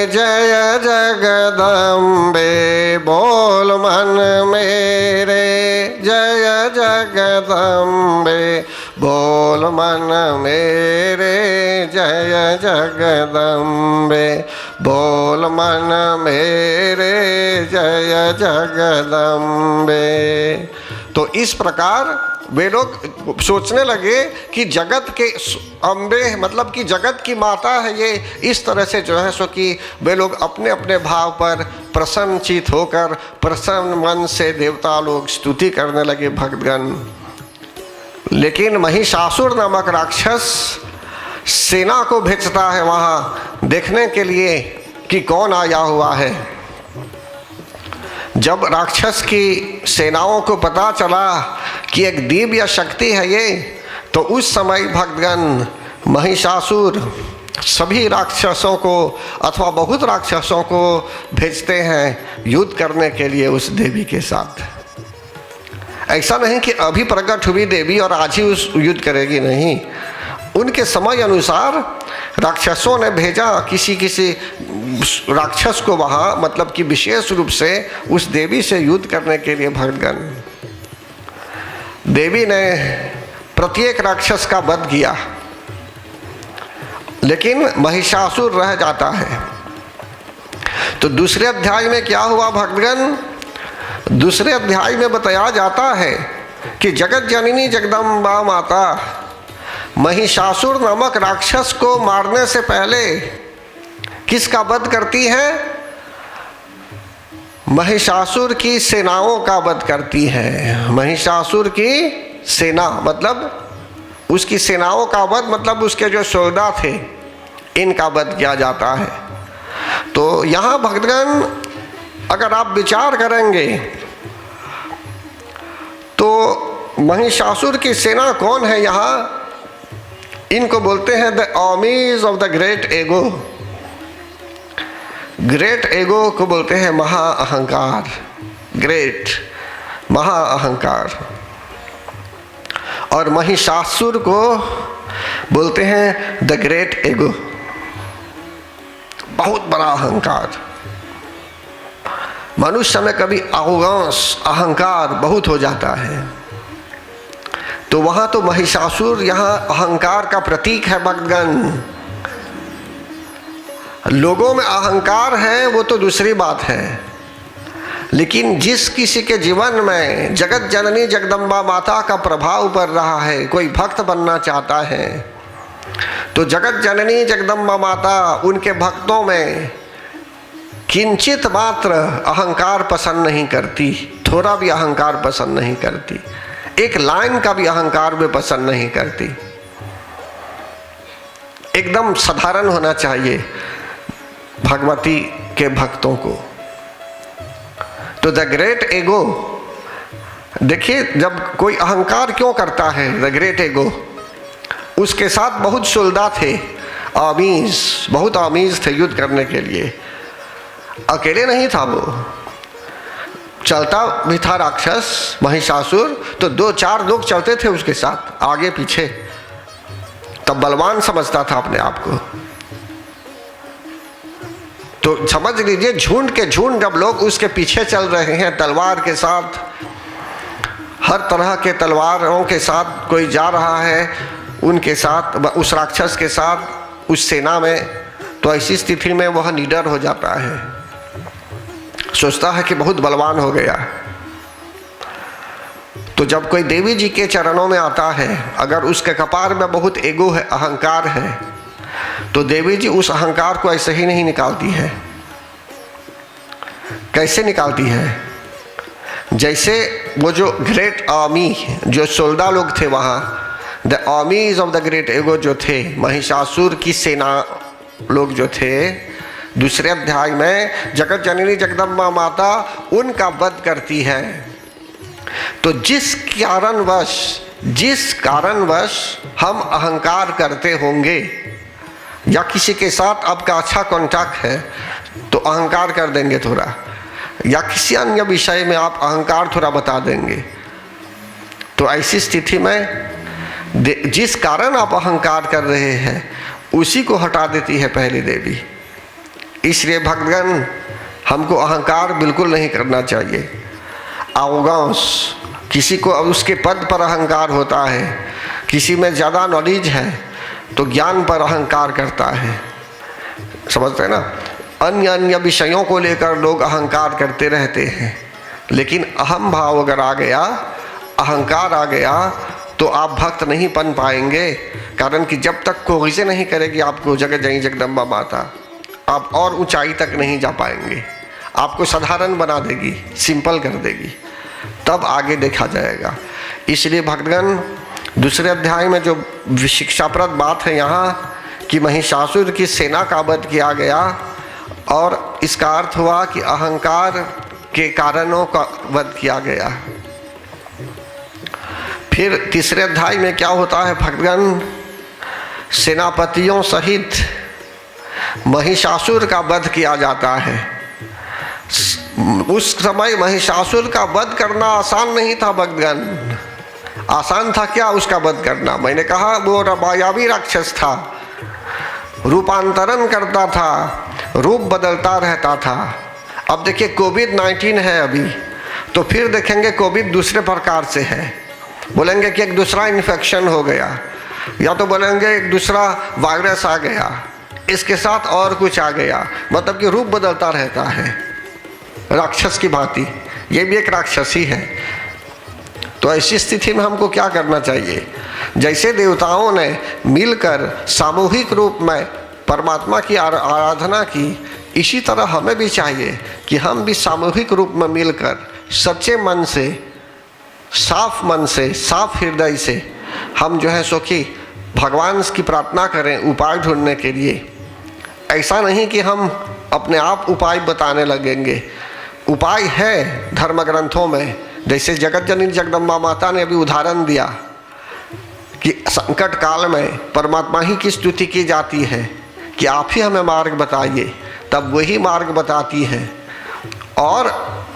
जय जगदम्बे, बोल मन मेरे जय जगदम्बे, बोल मन मेरे जय जगदम्बे, बोल मन मेरे जय जगदम्बे। तो इस प्रकार वे लोग सोचने लगे कि जगत के अम्बे मतलब कि जगत की माता है ये, इस तरह से जो है सो कि वे लोग अपने अपने भाव पर प्रसन्नचित होकर प्रसन्न मन से देवता लोग स्तुति करने लगे भक्तगण। लेकिन महिषासुर नामक राक्षस सेना को भेजता है वहाँ देखने के लिए कि कौन आया हुआ है। जब राक्षस की सेनाओं को पता चला कि एक दिव्य शक्ति है ये, तो उस समय भक्तगण महिषासुर सभी राक्षसों को अथवा बहुत राक्षसों को भेजते हैं युद्ध करने के लिए उस देवी के साथ। ऐसा नहीं कि अभी प्रकट हुई देवी और आज ही उस युद्ध करेगी, नहीं। उनके समय अनुसार राक्षसों ने भेजा किसी किसी राक्षस को वहाँ, मतलब कि विशेष रूप से उस देवी से युद्ध करने के लिए भक्तगण। देवी ने प्रत्येक राक्षस का वध किया, लेकिन महिषासुर रह जाता है। तो दूसरे अध्याय में क्या हुआ भक्तगण? दूसरे अध्याय में बताया जाता है कि जगत जननी जगदम्बा माता महिषासुर नामक राक्षस को मारने से पहले किसका वध करती है? महिषासुर की सेनाओं का वध करती है। महिषासुर की सेना मतलब उसकी सेनाओं का वध, मतलब उसके जो सौदा थे इनका वध किया जाता है। तो यहाँ भक्तगण अगर आप विचार करेंगे तो महिषासुर की सेना कौन है? यहाँ इनको बोलते हैं the armies of the great एगो। ग्रेट एगो को बोलते हैं महा अहंकार, ग्रेट महा अहंकार। और महिषासुर को बोलते हैं द ग्रेट एगो, बहुत बड़ा अहंकार। मनुष्य में कभी आर्रोगेंस, अहंकार बहुत हो जाता है, तो वहाँ तो महिषासुर यहाँ अहंकार का प्रतीक है भक्तगण। लोगों में अहंकार है वो तो दूसरी बात है, लेकिन जिस किसी के जीवन में जगत जननी जगदम्बा माता का प्रभाव पड़ रहा है, कोई भक्त बनना चाहता है, तो जगत जननी जगदम्बा माता उनके भक्तों में किंचित मात्र अहंकार पसंद नहीं करती, थोड़ा भी अहंकार पसंद नहीं करती, एक लाइन का भी अहंकार वे पसंद नहीं करती। एकदम साधारण होना चाहिए भगवती के भक्तों को। तो द ग्रेट एगो, देखिए जब कोई अहंकार क्यों करता है द ग्रेट एगो, उसके साथ बहुत सुल्दा थे, आमीज, बहुत आमीज थे युद्ध करने के लिए। अकेले नहीं था वो, चलता भी था राक्षस महिषासुर, तो 2-4 लोग चलते थे उसके साथ आगे पीछे, तब बलवान समझता था अपने आप को। तो समझ लीजिए झुंड के झुंड जब लोग उसके पीछे चल रहे हैं तलवार के साथ, हर तरह के तलवारों के साथ कोई जा रहा है उनके साथ, उस राक्षस के साथ, उस सेना में, तो ऐसी स्थिति में वह निडर हो जाता है, सोचता है कि बहुत बलवान हो गया। तो जब कोई देवी जी के चरणों में आता है, अगर उसके कपार में बहुत एगो है, अहंकार है, तो देवी जी उस अहंकार को ऐसे ही नहीं निकालती है। कैसे निकालती है? जैसे वो जो ग्रेट आर्मी, जो सोल्डा लोग थे वहाँ, the armies of the great एगो जो थे, महिषासुर की सेना लोग जो थे, दूसरे अध्याय में जगत जननी जगदम्बा माता उनका वध करती है। तो जिस कारणवश हम अहंकार करते होंगे, या किसी के साथ आपका अच्छा कांटेक्ट है तो अहंकार कर देंगे थोड़ा, या किसी अन्य विषय में आप अहंकार थोड़ा बता देंगे, तो ऐसी स्थिति में जिस कारण आप अहंकार कर रहे हैं उसी को हटा देती है पहली देवी। इसलिए भक्तगण हमको अहंकार बिल्कुल नहीं करना चाहिए। आर्रोगेंस, किसी को उसके पद पर अहंकार होता है, किसी में ज़्यादा नॉलेज है तो ज्ञान पर अहंकार करता है, समझते हैं ना। अन्य अन्य विषयों को लेकर लोग अहंकार करते रहते हैं, लेकिन अहम भाव अगर आ गया, अहंकार आ गया तो आप भक्त नहीं बन पाएंगे, कारण कि जब तक कोई नहीं करेगी आपको जगत जननी जगदम्बा माता, आप और ऊंचाई तक नहीं जा पाएंगे। आपको साधारण बना देगी, सिंपल कर देगी, तब आगे देखा जाएगा। इसलिए भक्तगण दूसरे अध्याय में जो शिक्षाप्रद बात है यहाँ कि महिषासुर की सेना का वध किया गया, और इसका अर्थ हुआ कि अहंकार के कारणों का वध किया गया। फिर तीसरे अध्याय में क्या होता है भक्तगण, सेनापतियों सहित महिषासुर का वध किया जाता है। उस समय महिषासुर का वध करना आसान नहीं था भक्तगण। आसान था क्या उसका वध करना? मैंने कहा वो मायावी राक्षस था, रूपांतरण करता था, रूप बदलता रहता था। अब देखिए कोविड-19 है अभी, तो फिर देखेंगे कोविड दूसरे प्रकार से है। बोलेंगे कि एक दूसरा इन्फेक्शन हो गया, या तो बोलेंगे एक दूसरा वायरस आ गया, इसके साथ और कुछ आ गया, मतलब कि रूप बदलता रहता है राक्षस की भांति। ये भी एक राक्षस ही है। तो ऐसी स्थिति में हमको क्या करना चाहिए? जैसे देवताओं ने मिलकर सामूहिक रूप में परमात्मा की आराधना की, इसी तरह हमें भी चाहिए कि हम भी सामूहिक रूप में मिलकर सच्चे मन से, साफ मन से, साफ हृदय से हम जो है सो कि भगवान की प्रार्थना करें उपाय ढूंढने के लिए। ऐसा नहीं कि हम अपने आप उपाय बताने लगेंगे। उपाय है धर्म ग्रंथों में, जैसे जगत जननी जगदम्बा माता ने अभी उदाहरण दिया कि संकट काल में परमात्मा ही की स्तुति की जाती है कि आप ही हमें मार्ग बताइए, तब वही मार्ग बताती है। और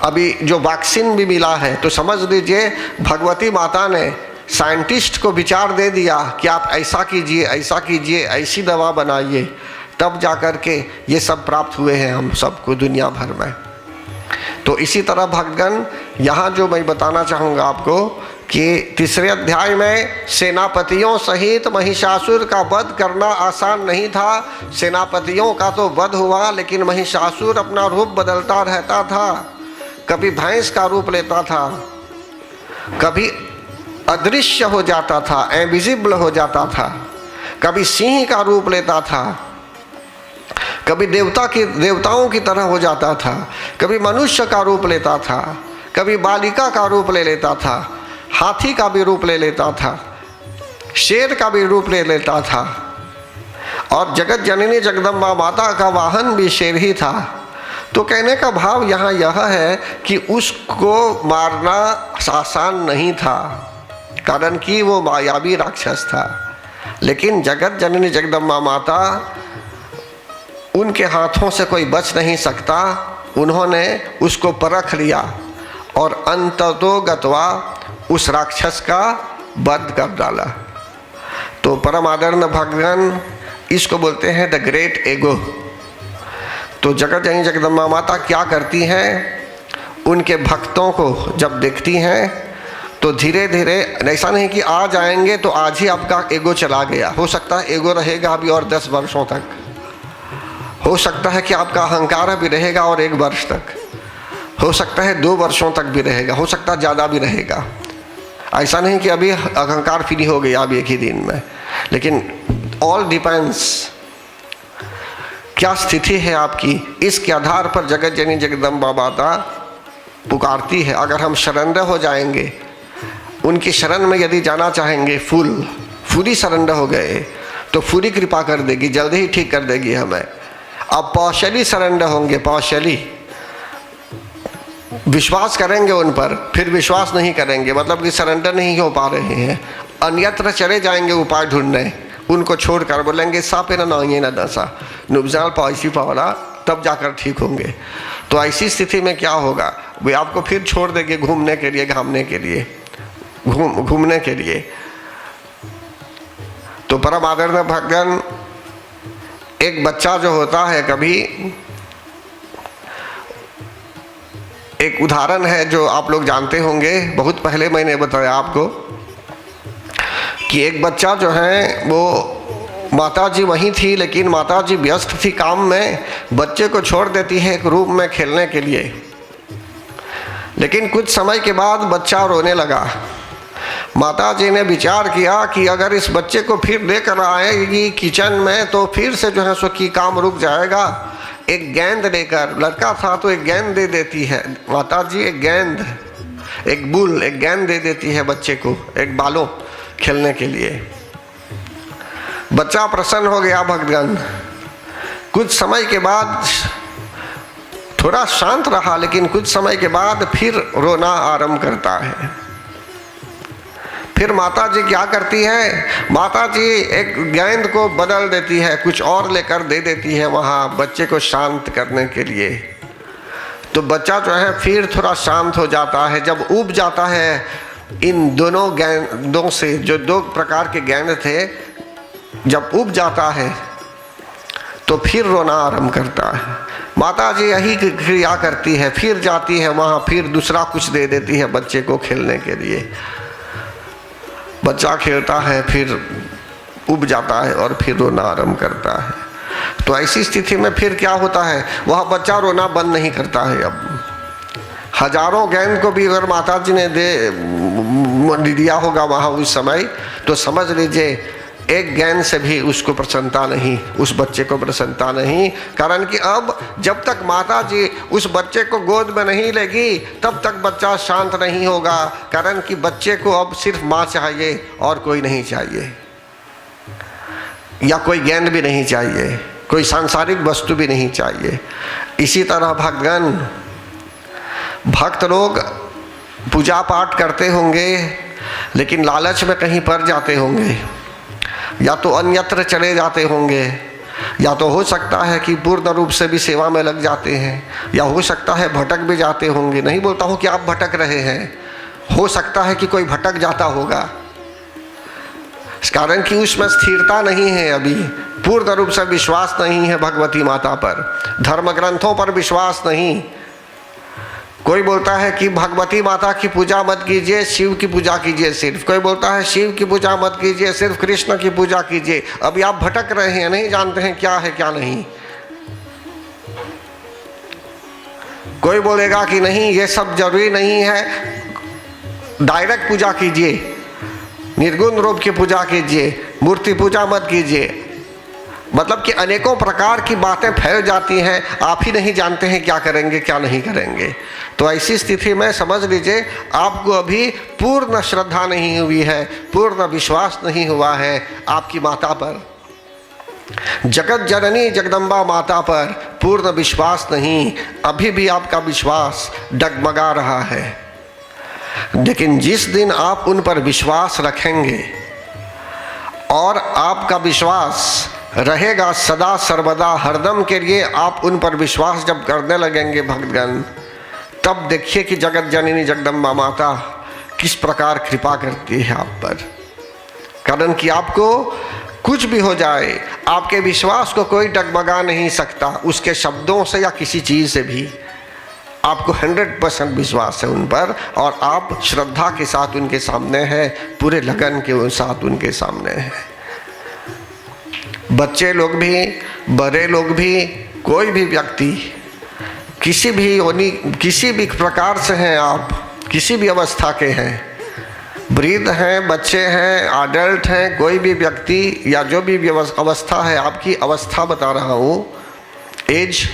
अभी जो वैक्सीन भी मिला है, तो समझ लीजिए भगवती माता ने साइंटिस्ट को विचार दे दिया कि आप ऐसा कीजिए, ऐसा कीजिए, ऐसी दवा बनाइए, तब जा कर के ये सब प्राप्त हुए हैं हम सबको दुनिया भर में। तो इसी तरह भक्तगण यहाँ जो मैं बताना चाहूँगा आपको कि तीसरे अध्याय में सेनापतियों सहित महिषासुर का वध करना आसान नहीं था। सेनापतियों का तो वध हुआ, लेकिन महिषासुर अपना रूप बदलता रहता था। कभी भैंस का रूप लेता था, कभी अदृश्य हो जाता था, इनविजिबल हो जाता था, कभी सिंह का रूप लेता था, कभी देवताओं की तरह हो जाता था, कभी मनुष्य का रूप लेता था, कभी बालिका का रूप ले लेता था, हाथी का भी रूप ले लेता था, शेर का भी रूप ले लेता था। और जगत जननी जगदम्बा माता का वाहन भी शेर ही था। तो कहने का भाव यहाँ यह है कि उसको मारना आसान नहीं था, कारण कि वो मायावी राक्षस था। लेकिन जगत जननी जगदम्बा माता, उनके हाथों से कोई बच नहीं सकता। उन्होंने उसको परख लिया और अंततोगत्वा उस राक्षस का वध कर डाला। तो परम आदरणीय भगवान इसको बोलते हैं द ग्रेट एगो। तो जगत जननी जगदम्बा माता क्या करती हैं, उनके भक्तों को जब देखती हैं तो धीरे धीरे, ऐसा नहीं कि आज आएंगे तो आज ही आपका ईगो चला गया, हो सकता है ईगो रहेगा अभी और 10 वर्षों तक, हो सकता है कि आपका अहंकार भी रहेगा और 1 वर्ष तक, हो सकता है 2 वर्षों तक भी रहेगा, हो सकता है ज़्यादा भी रहेगा। ऐसा नहीं कि अभी अहंकार फ्री हो गया अब एक ही दिन में, लेकिन ऑल डिपेंड्स क्या स्थिति है आपकी, इसके आधार पर जगत जननी जगदम्बा माता पुकारती है। अगर हम शरण्य हो जाएंगे, उनकी शरण में यदि जाना चाहेंगे, फुली शरण्य हो गए तो पूरी कृपा कर देगी, जल्दी ही ठीक कर देगी हमें। अब पार्शियली शरण्य होंगे, पार्शियली विश्वास करेंगे उन पर, फिर विश्वास नहीं करेंगे, मतलब कि सरेंडर नहीं हो पा रहे हैं, अन्यत्र चले जाएंगे उपाय ढूंढने, उनको छोड़कर बोलेंगे सापे ना ये ना दशा नुबजाल पाइसी पावला, तब जाकर ठीक होंगे। तो ऐसी स्थिति में क्या होगा, वे आपको फिर छोड़ देंगे घूमने के लिए, घामने के लिए, घूमने के लिए। तो परम आदरणीय भगवान, एक बच्चा जो होता है, कभी एक उदाहरण है जो आप लोग जानते होंगे, बहुत पहले मैंने बताया आपको कि एक बच्चा जो है वो माता जी वहीं थी, लेकिन माता जी व्यस्त थी काम में, बच्चे को छोड़ देती है एक रूम में खेलने के लिए। लेकिन कुछ समय के बाद बच्चा रोने लगा, माता जी ने विचार किया कि अगर इस बच्चे को फिर लेकर आएगी किचन में तो फिर से जो है सो कि काम रुक जाएगा। एक गेंद लेकर, लड़का था तो एक गेंद दे देती है माता जी, एक गेंद, एक बुल, एक गेंद दे देती है बच्चे को, एक बालों खेलने के लिए। बच्चा प्रसन्न हो गया भक्तगण। कुछ समय के बाद थोड़ा शांत रहा, लेकिन कुछ समय के बाद फिर रोना आरंभ करता है। फिर माता जी क्या करती है, माता जी एक गेंद को बदल देती है, कुछ और लेकर दे देती है वहाँ बच्चे को शांत करने के लिए। तो बच्चा जो है फिर थोड़ा शांत हो जाता है। जब ऊब जाता है इन दोनों गेंदों से, जो दो प्रकार के गेंद थे, जब ऊब जाता है तो फिर रोना आरंभ करता है। माता जी यही क्रिया करती है, फिर जाती है वहाँ, फिर दूसरा कुछ दे देती है बच्चे को खेलने के लिए। बच्चा खेलता है, फिर ऊब जाता है और फिर रोना आरंभ करता है। तो ऐसी स्थिति में फिर क्या होता है, वह बच्चा रोना बंद नहीं करता है। अब हजारों गेंद को भी अगर माता जी ने दिया होगा वहाँ उस समय, तो समझ लीजिए एक गेंद से भी उसको प्रसन्नता नहीं, उस बच्चे को प्रसन्नता नहीं। कारण कि अब जब तक माता जी उस बच्चे को गोद में नहीं लेगी तब तक बच्चा शांत नहीं होगा। कारण कि बच्चे को अब सिर्फ माँ चाहिए और कोई नहीं चाहिए, या कोई गेंद भी नहीं चाहिए, कोई सांसारिक वस्तु भी नहीं चाहिए। इसी तरह भक्तगण, भक्त लोग पूजा पाठ करते होंगे लेकिन लालच में कहीं पड़ जाते होंगे, या तो अन्यत्र चले जाते होंगे, या तो हो सकता है कि पूर्ण रूप से भी सेवा में लग जाते हैं, या हो सकता है भटक भी जाते होंगे। नहीं बोलता हूँ कि आप भटक रहे हैं, हो सकता है कि कोई भटक जाता होगा, कारण कि उसमें स्थिरता नहीं है, अभी पूर्ण रूप से विश्वास नहीं है भगवती माता पर, धर्म ग्रंथों पर विश्वास नहीं। कोई बोलता है कि भगवती माता की पूजा मत कीजिए, शिव की पूजा कीजिए सिर्फ। कोई बोलता है शिव की पूजा मत कीजिए, सिर्फ कृष्ण की पूजा कीजिए। अभी आप भटक रहे हैं, नहीं जानते हैं क्या है क्या नहीं। कोई बोलेगा कि नहीं ये सब जरूरी नहीं है, डायरेक्ट पूजा कीजिए, निर्गुण रूप की पूजा कीजिए, मूर्ति पूजा मत कीजिए। मतलब कि अनेकों प्रकार की बातें फैल जाती हैं, आप ही नहीं जानते हैं क्या करेंगे क्या नहीं करेंगे। तो ऐसी स्थिति में समझ लीजिए आपको अभी पूर्ण श्रद्धा नहीं हुई है, पूर्ण विश्वास नहीं हुआ है आपकी माता पर, जगत जननी जगदम्बा माता पर पूर्ण विश्वास नहीं। अभी भी आपका विश्वास डगमगा रहा है। लेकिन जिस दिन आप उन पर विश्वास रखेंगे और आपका विश्वास रहेगा सदा सर्वदा हरदम के लिए, आप उन पर विश्वास जब करने लगेंगे भक्तगण, तब देखिए कि जगत जननी जगदम्बा माता किस प्रकार कृपा करती है आप पर। कारण कि आपको कुछ भी हो जाए, आपके विश्वास को कोई डगमगा नहीं सकता, उसके शब्दों से या किसी चीज़ से भी। आपको 100% विश्वास है उन पर, और आप श्रद्धा के साथ उनके सामने हैं, पूरे लगन के साथ उनके सामने हैं। बच्चे लोग भी, बड़े लोग भी, कोई भी व्यक्ति, किसी भी प्रकार से हैं आप, किसी भी अवस्था के हैं, वृद्ध हैं, बच्चे हैं, एडल्ट हैं, कोई भी व्यक्ति या जो भी अवस्था है, आपकी अवस्था बता रहा हूँ, age,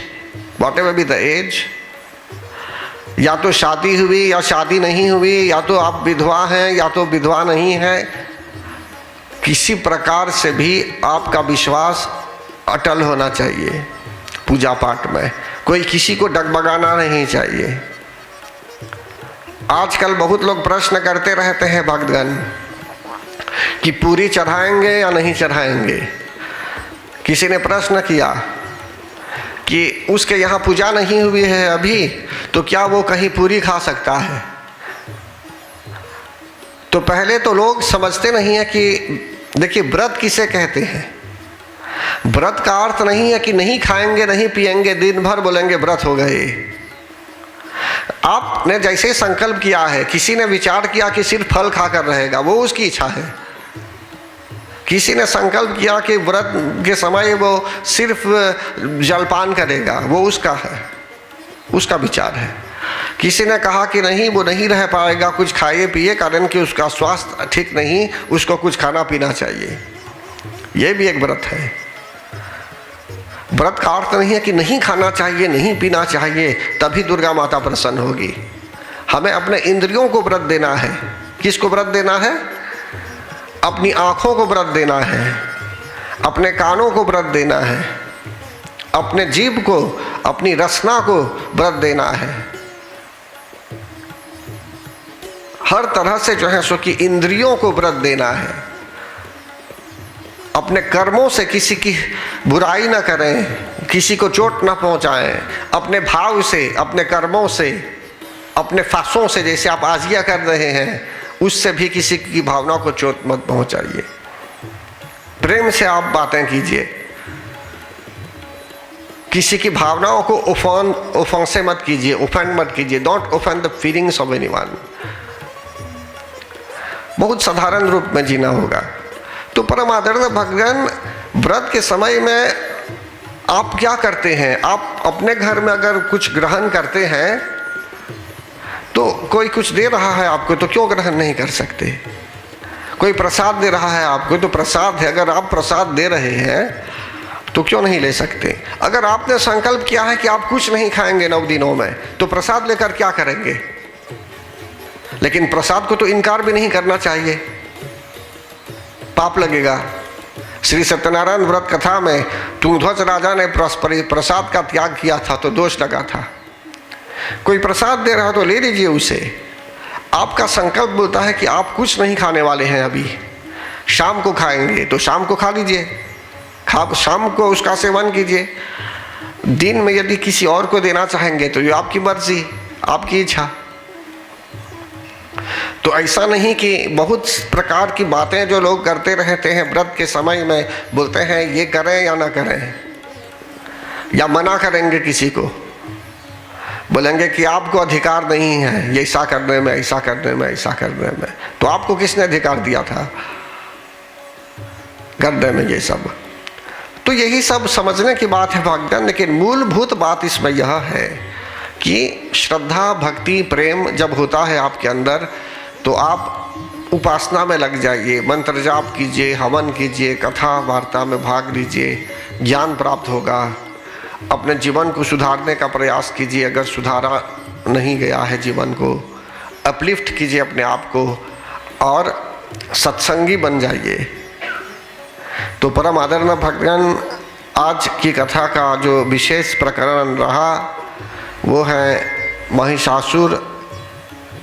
whatever be the age, या तो शादी हुई या शादी नहीं हुई, या तो आप विधवा हैं या तो विधवा नहीं है, किसी प्रकार से भी आपका विश्वास अटल होना चाहिए पूजा पाठ में। कोई किसी को डगमगाना नहीं चाहिए। आजकल बहुत लोग प्रश्न करते रहते हैं भक्तगण कि पूरी चढ़ाएंगे या नहीं चढ़ाएंगे। किसी ने प्रश्न किया कि उसके यहाँ पूजा नहीं हुई है अभी, तो क्या वो कहीं पूरी खा सकता है? तो पहले तो लोग समझते नहीं है कि देखिए व्रत किसे कहते हैं। व्रत का अर्थ नहीं है कि नहीं खाएंगे नहीं पिएंगे, दिन भर बोलेंगे व्रत हो गए। आपने जैसे संकल्प किया है, किसी ने विचार किया कि सिर्फ फल खाकर रहेगा, वो उसकी इच्छा है। किसी ने संकल्प किया कि व्रत के समय वो सिर्फ जलपान करेगा, वो उसका है, उसका विचार है। किसी ने कहा कि नहीं वो नहीं रह पाएगा कुछ खाइए पिए, कारण कि उसका स्वास्थ्य ठीक नहीं, उसको कुछ खाना पीना चाहिए। ये भी एक व्रत है। व्रत का अर्थ नहीं है कि नहीं खाना चाहिए, नहीं पीना चाहिए, तभी दुर्गा माता प्रसन्न होगी। हमें अपने इंद्रियों को व्रत देना है। किसको व्रत देना है? अपनी आँखों को व्रत देना है, अपने कानों को व्रत देना है, अपने जीभ को, अपनी रसना को व्रत देना है। हर तरह से जो है सो कि इंद्रियों को व्रत देना है। अपने कर्मों से किसी की बुराई ना करें, किसी को चोट ना पहुंचाएं। अपने भाव से, अपने कर्मों से, अपने फांसों से, जैसे आप आजिया कर रहे हैं, उससे भी किसी की भावना को चोट मत पहुंचाइए। प्रेम से आप बातें कीजिए, किसी की भावनाओं को ऑफेंस मत कीजिए, ऑफेंड मत कीजिए। Don't offend the feelings of anyone. बहुत साधारण रूप में जीना होगा। तो परम आदरणीय भक्तगण, व्रत के समय में आप क्या करते हैं? आप अपने घर में अगर कुछ ग्रहण करते हैं तो कोई कुछ दे रहा है आपको, तो क्यों ग्रहण नहीं कर सकते? कोई प्रसाद दे रहा है आपको, तो प्रसाद है, अगर आप प्रसाद दे रहे हैं तो क्यों नहीं ले सकते? अगर आपने संकल्प किया है कि आप कुछ नहीं खाएंगे 9 दिनों में, तो प्रसाद लेकर क्या करेंगे? लेकिन प्रसाद को तो इनकार भी नहीं करना चाहिए, पाप लगेगा। श्री सत्यनारायण व्रत कथा में तुंगध्वज राजा ने प्रसाद का त्याग किया था तो दोष लगा था। कोई प्रसाद दे रहा तो ले लीजिए उसे। आपका संकल्प बोलता है कि आप कुछ नहीं खाने वाले हैं, अभी शाम को खाएंगे, तो शाम को खा लीजिए, शाम को उसका सेवन कीजिए। दिन में यदि किसी और को देना चाहेंगे तो ये आपकी मर्जी, आपकी इच्छा। तो ऐसा नहीं कि बहुत प्रकार की बातें जो लोग करते रहते हैं व्रत के समय में, बोलते हैं ये करें या ना करें, या मना करेंगे किसी को, बोलेंगे कि आपको अधिकार नहीं है ये ऐसा करने में, ऐसा करने में, ऐसा करने में। तो आपको किसने अधिकार दिया था करने में ये सब? तो यही सब समझने की बात है भक्तगण। लेकिन मूलभूत बात इसमें यह है कि श्रद्धा, भक्ति, प्रेम जब होता है आपके अंदर, तो आप उपासना में लग जाइए, मंत्र जाप कीजिए, हवन कीजिए, कथा वार्ता में भाग लीजिए, ज्ञान प्राप्त होगा। अपने जीवन को सुधारने का प्रयास कीजिए, अगर सुधारा नहीं गया है जीवन को, अपलिफ्ट कीजिए अपने आप को और सत्संगी बन जाइए। तो परम आदरणीय भक्तगण, आज की कथा का जो विशेष प्रकरण रहा वो है महिषासुर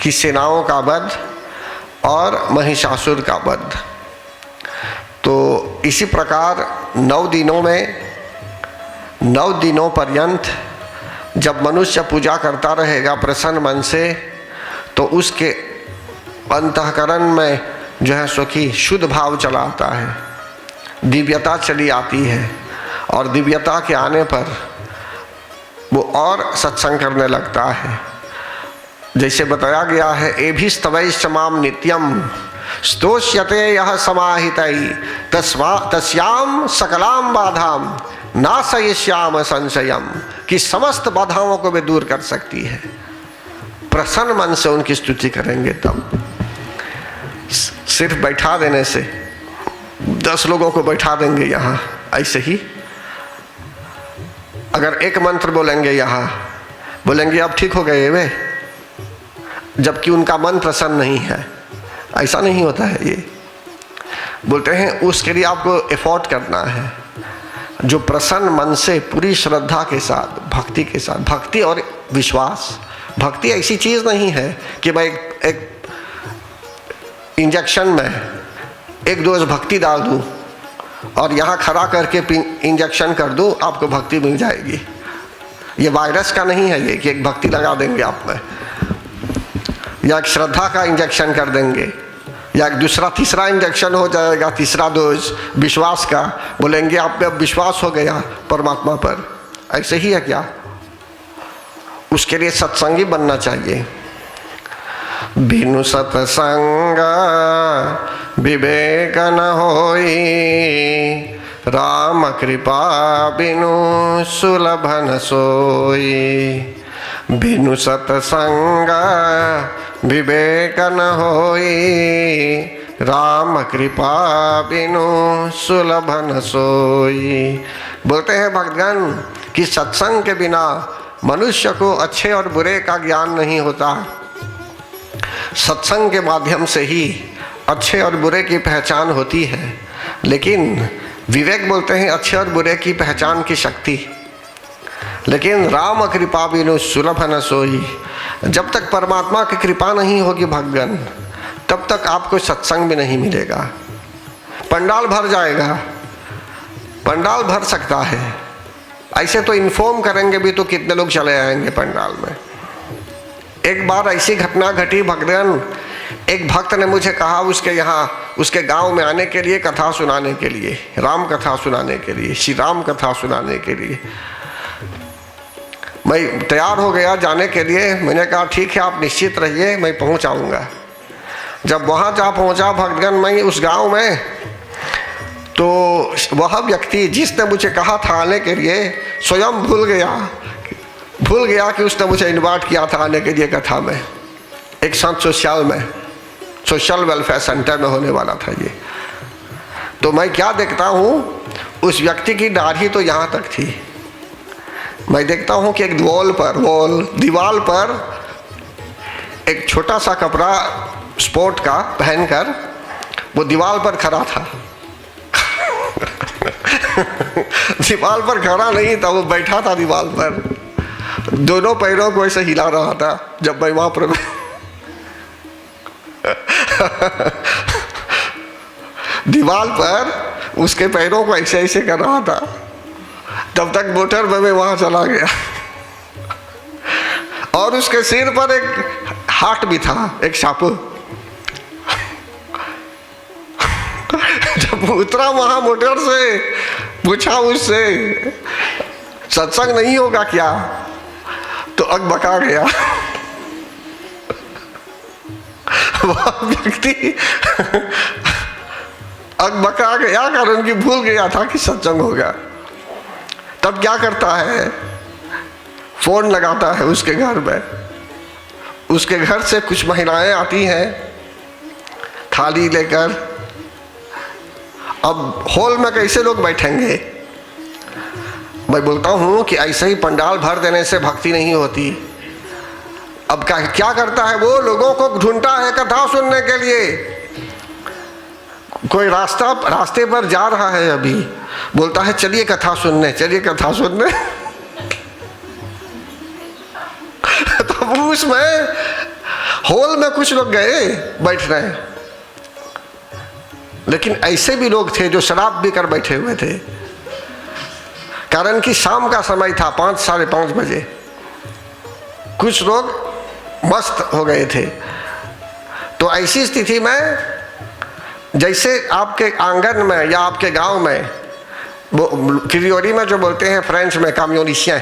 की सेनाओं का वध और महिषासुर का वध। तो इसी प्रकार 9 दिनों में, 9 दिनों पर्यंत जब मनुष्य पूजा करता रहेगा प्रसन्न मन से, तो उसके अंतःकरण में जो है सो कि शुद्ध भाव चला आता है, दिव्यता चली आती है, और दिव्यता के आने पर वो और सत्संग करने लगता है। जैसे बताया गया है, एभिस्तवैश्च माम नित्यम स्तोष्यते यह समाहितै तस्याम सकलाम बाधाम नाशयिष्याम संशयम, कि समस्त बाधाओं को वे दूर कर सकती है। प्रसन्न मन से उनकी स्तुति करेंगे तब। सिर्फ बैठा देने से 10 लोगों को बैठा देंगे यहाँ, ऐसे ही अगर एक मंत्र बोलेंगे यहाँ, बोलेंगे अब ठीक हो गए वे, जबकि उनका मन प्रसन्न नहीं है, ऐसा नहीं होता है। ये बोलते हैं उसके लिए आपको एफर्ट करना है, जो प्रसन्न मन से पूरी श्रद्धा के साथ, भक्ति के साथ, भक्ति और विश्वास। भक्ति ऐसी चीज़ नहीं है कि मैं एक इंजेक्शन में 1 डोज भक्ति डाल दूँ और यहाँ खड़ा करके इंजेक्शन कर दूँ, आपको भक्ति मिल जाएगी। ये वायरस का नहीं है ये कि एक भक्ति लगा देंगे आप में, या एक श्रद्धा का इंजेक्शन कर देंगे, या एक दूसरा तीसरा इंजेक्शन हो जाएगा, तीसरा डोज विश्वास का, बोलेंगे आप पे अब विश्वास हो गया परमात्मा पर। ऐसे ही है क्या? उसके लिए सत्संगी बनना चाहिए। बिनु सत्संग विवेक न होई, राम कृपा बिनु सुलभ न सोई। बिनु सतसंग विवेक न होई, राम कृपा बिनु सुलभ न सोई। बोलते हैं भक्तगण कि सत्संग के बिना मनुष्य को अच्छे और बुरे का ज्ञान नहीं होता। सत्संग के माध्यम से ही अच्छे और बुरे की पहचान होती है। लेकिन विवेक बोलते हैं अच्छे और बुरे की पहचान की शक्ति। लेकिन राम कृपा बिनु सुलभ न सोई, जब तक परमात्मा की कृपा नहीं होगी भक्तगण, तब तक आपको सत्संग भी नहीं मिलेगा। पंडाल भर जाएगा, पंडाल भर सकता है, ऐसे तो इन्फॉर्म करेंगे भी तो कितने लोग चले आएंगे पंडाल में। एक बार ऐसी घटना घटी भक्तगण, एक भक्त ने मुझे कहा उसके यहाँ उसके गांव में आने के लिए, कथा सुनाने के लिए, राम कथा सुनाने के लिए, श्री राम कथा सुनाने के लिए। मैं तैयार हो गया जाने के लिए। मैंने कहा ठीक है, आप निश्चित रहिए, मैं पहुंच आऊँगा। जब वहाँ जा पहुँचा भक्तगण मैं उस गांव में, तो वह व्यक्ति जिसने मुझे कहा था आने के लिए स्वयं भूल गया कि उसने मुझे इनवाइट किया था आने के लिए कथा में। एक संत सोशल वेलफेयर सेंटर में होने वाला था ये। तो मैं क्या देखता हूँ, उस व्यक्ति की दाढ़ी तो यहाँ तक थी। मैं देखता हूँ कि एक दीवाल पर एक छोटा सा कपड़ा स्पोर्ट का पहनकर वो दीवार पर खड़ा था। दीवार पर खड़ा नहीं था, वो बैठा था दीवार पर, दोनों पैरों को ऐसे हिला रहा था। जब मैं वहां पर दीवार पर उसके पैरों को ऐसे ऐसे कर रहा था, तब तक मोटर में मैं वहां चला गया। और उसके सिर पर एक हाट भी था, एक सापू। जब उतरा वहां मोटर से, पूछा उससे सत्संग नहीं होगा क्या, तो अकबका गया। वह व्यक्ति अकबका गया, कारण कि भूल गया था कि सत्संग होगा। तब क्या करता है, फोन लगाता है उसके घर में। उसके घर से कुछ महिलाएं आती हैं थाली लेकर। अब हॉल में कैसे लोग बैठेंगे। मैं बोलता हूँ कि ऐसे ही पंडाल भर देने से भक्ति नहीं होती। अब क्या करता है, वो लोगों को ढूंढता है कथा सुनने के लिए। कोई रास्ते पर जा रहा है, अभी बोलता है चलिए कथा सुनने, चलिए कथा सुनने। तो उसमें हॉल में कुछ लोग गए बैठने, लेकिन ऐसे भी लोग थे जो शराब भी कर बैठे हुए थे, कारण कि शाम का समय था, 5 साढ़े 5 बजे। कुछ लोग मस्त हो गए थे। तो ऐसी स्थिति में जैसे आपके आंगन में या आपके गांव में, वो क्रियोली में जो बोलते हैं फ्रेंच में काम्योनिशियन,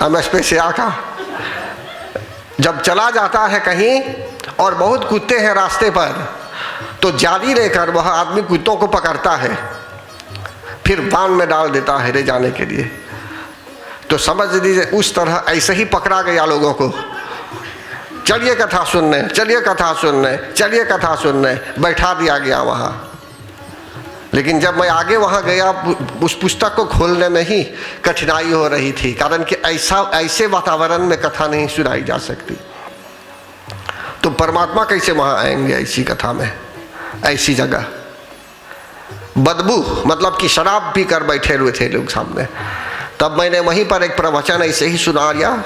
एमएसपीसीआ का, जब चला जाता है कहीं और बहुत कुत्ते हैं रास्ते पर, तो जाली लेकर वह आदमी कुत्तों को पकड़ता है, फिर बांध में डाल देता है ले जाने के लिए। तो समझ लीजिए उस तरह ऐसे ही पकड़ा गया लोगों को। चलिए कथा सुनने, चलिए कथा सुनने, चलिए कथा सुनने, बैठा दिया गया वहाँ। लेकिन जब मैं आगे वहाँ गया, उस पुस्तक को खोलने में ही कठिनाई हो रही थी, कारण कि ऐसे वातावरण में कथा नहीं सुनाई जा सकती। तो परमात्मा कैसे वहाँ आएंगे ऐसी कथा में, ऐसी जगह। बदबू मतलब कि शराब पी कर बैठे हुए थे लोग सामने। तब मैंने वहीं पर एक प्रवचन ऐसे ही सुना लिया,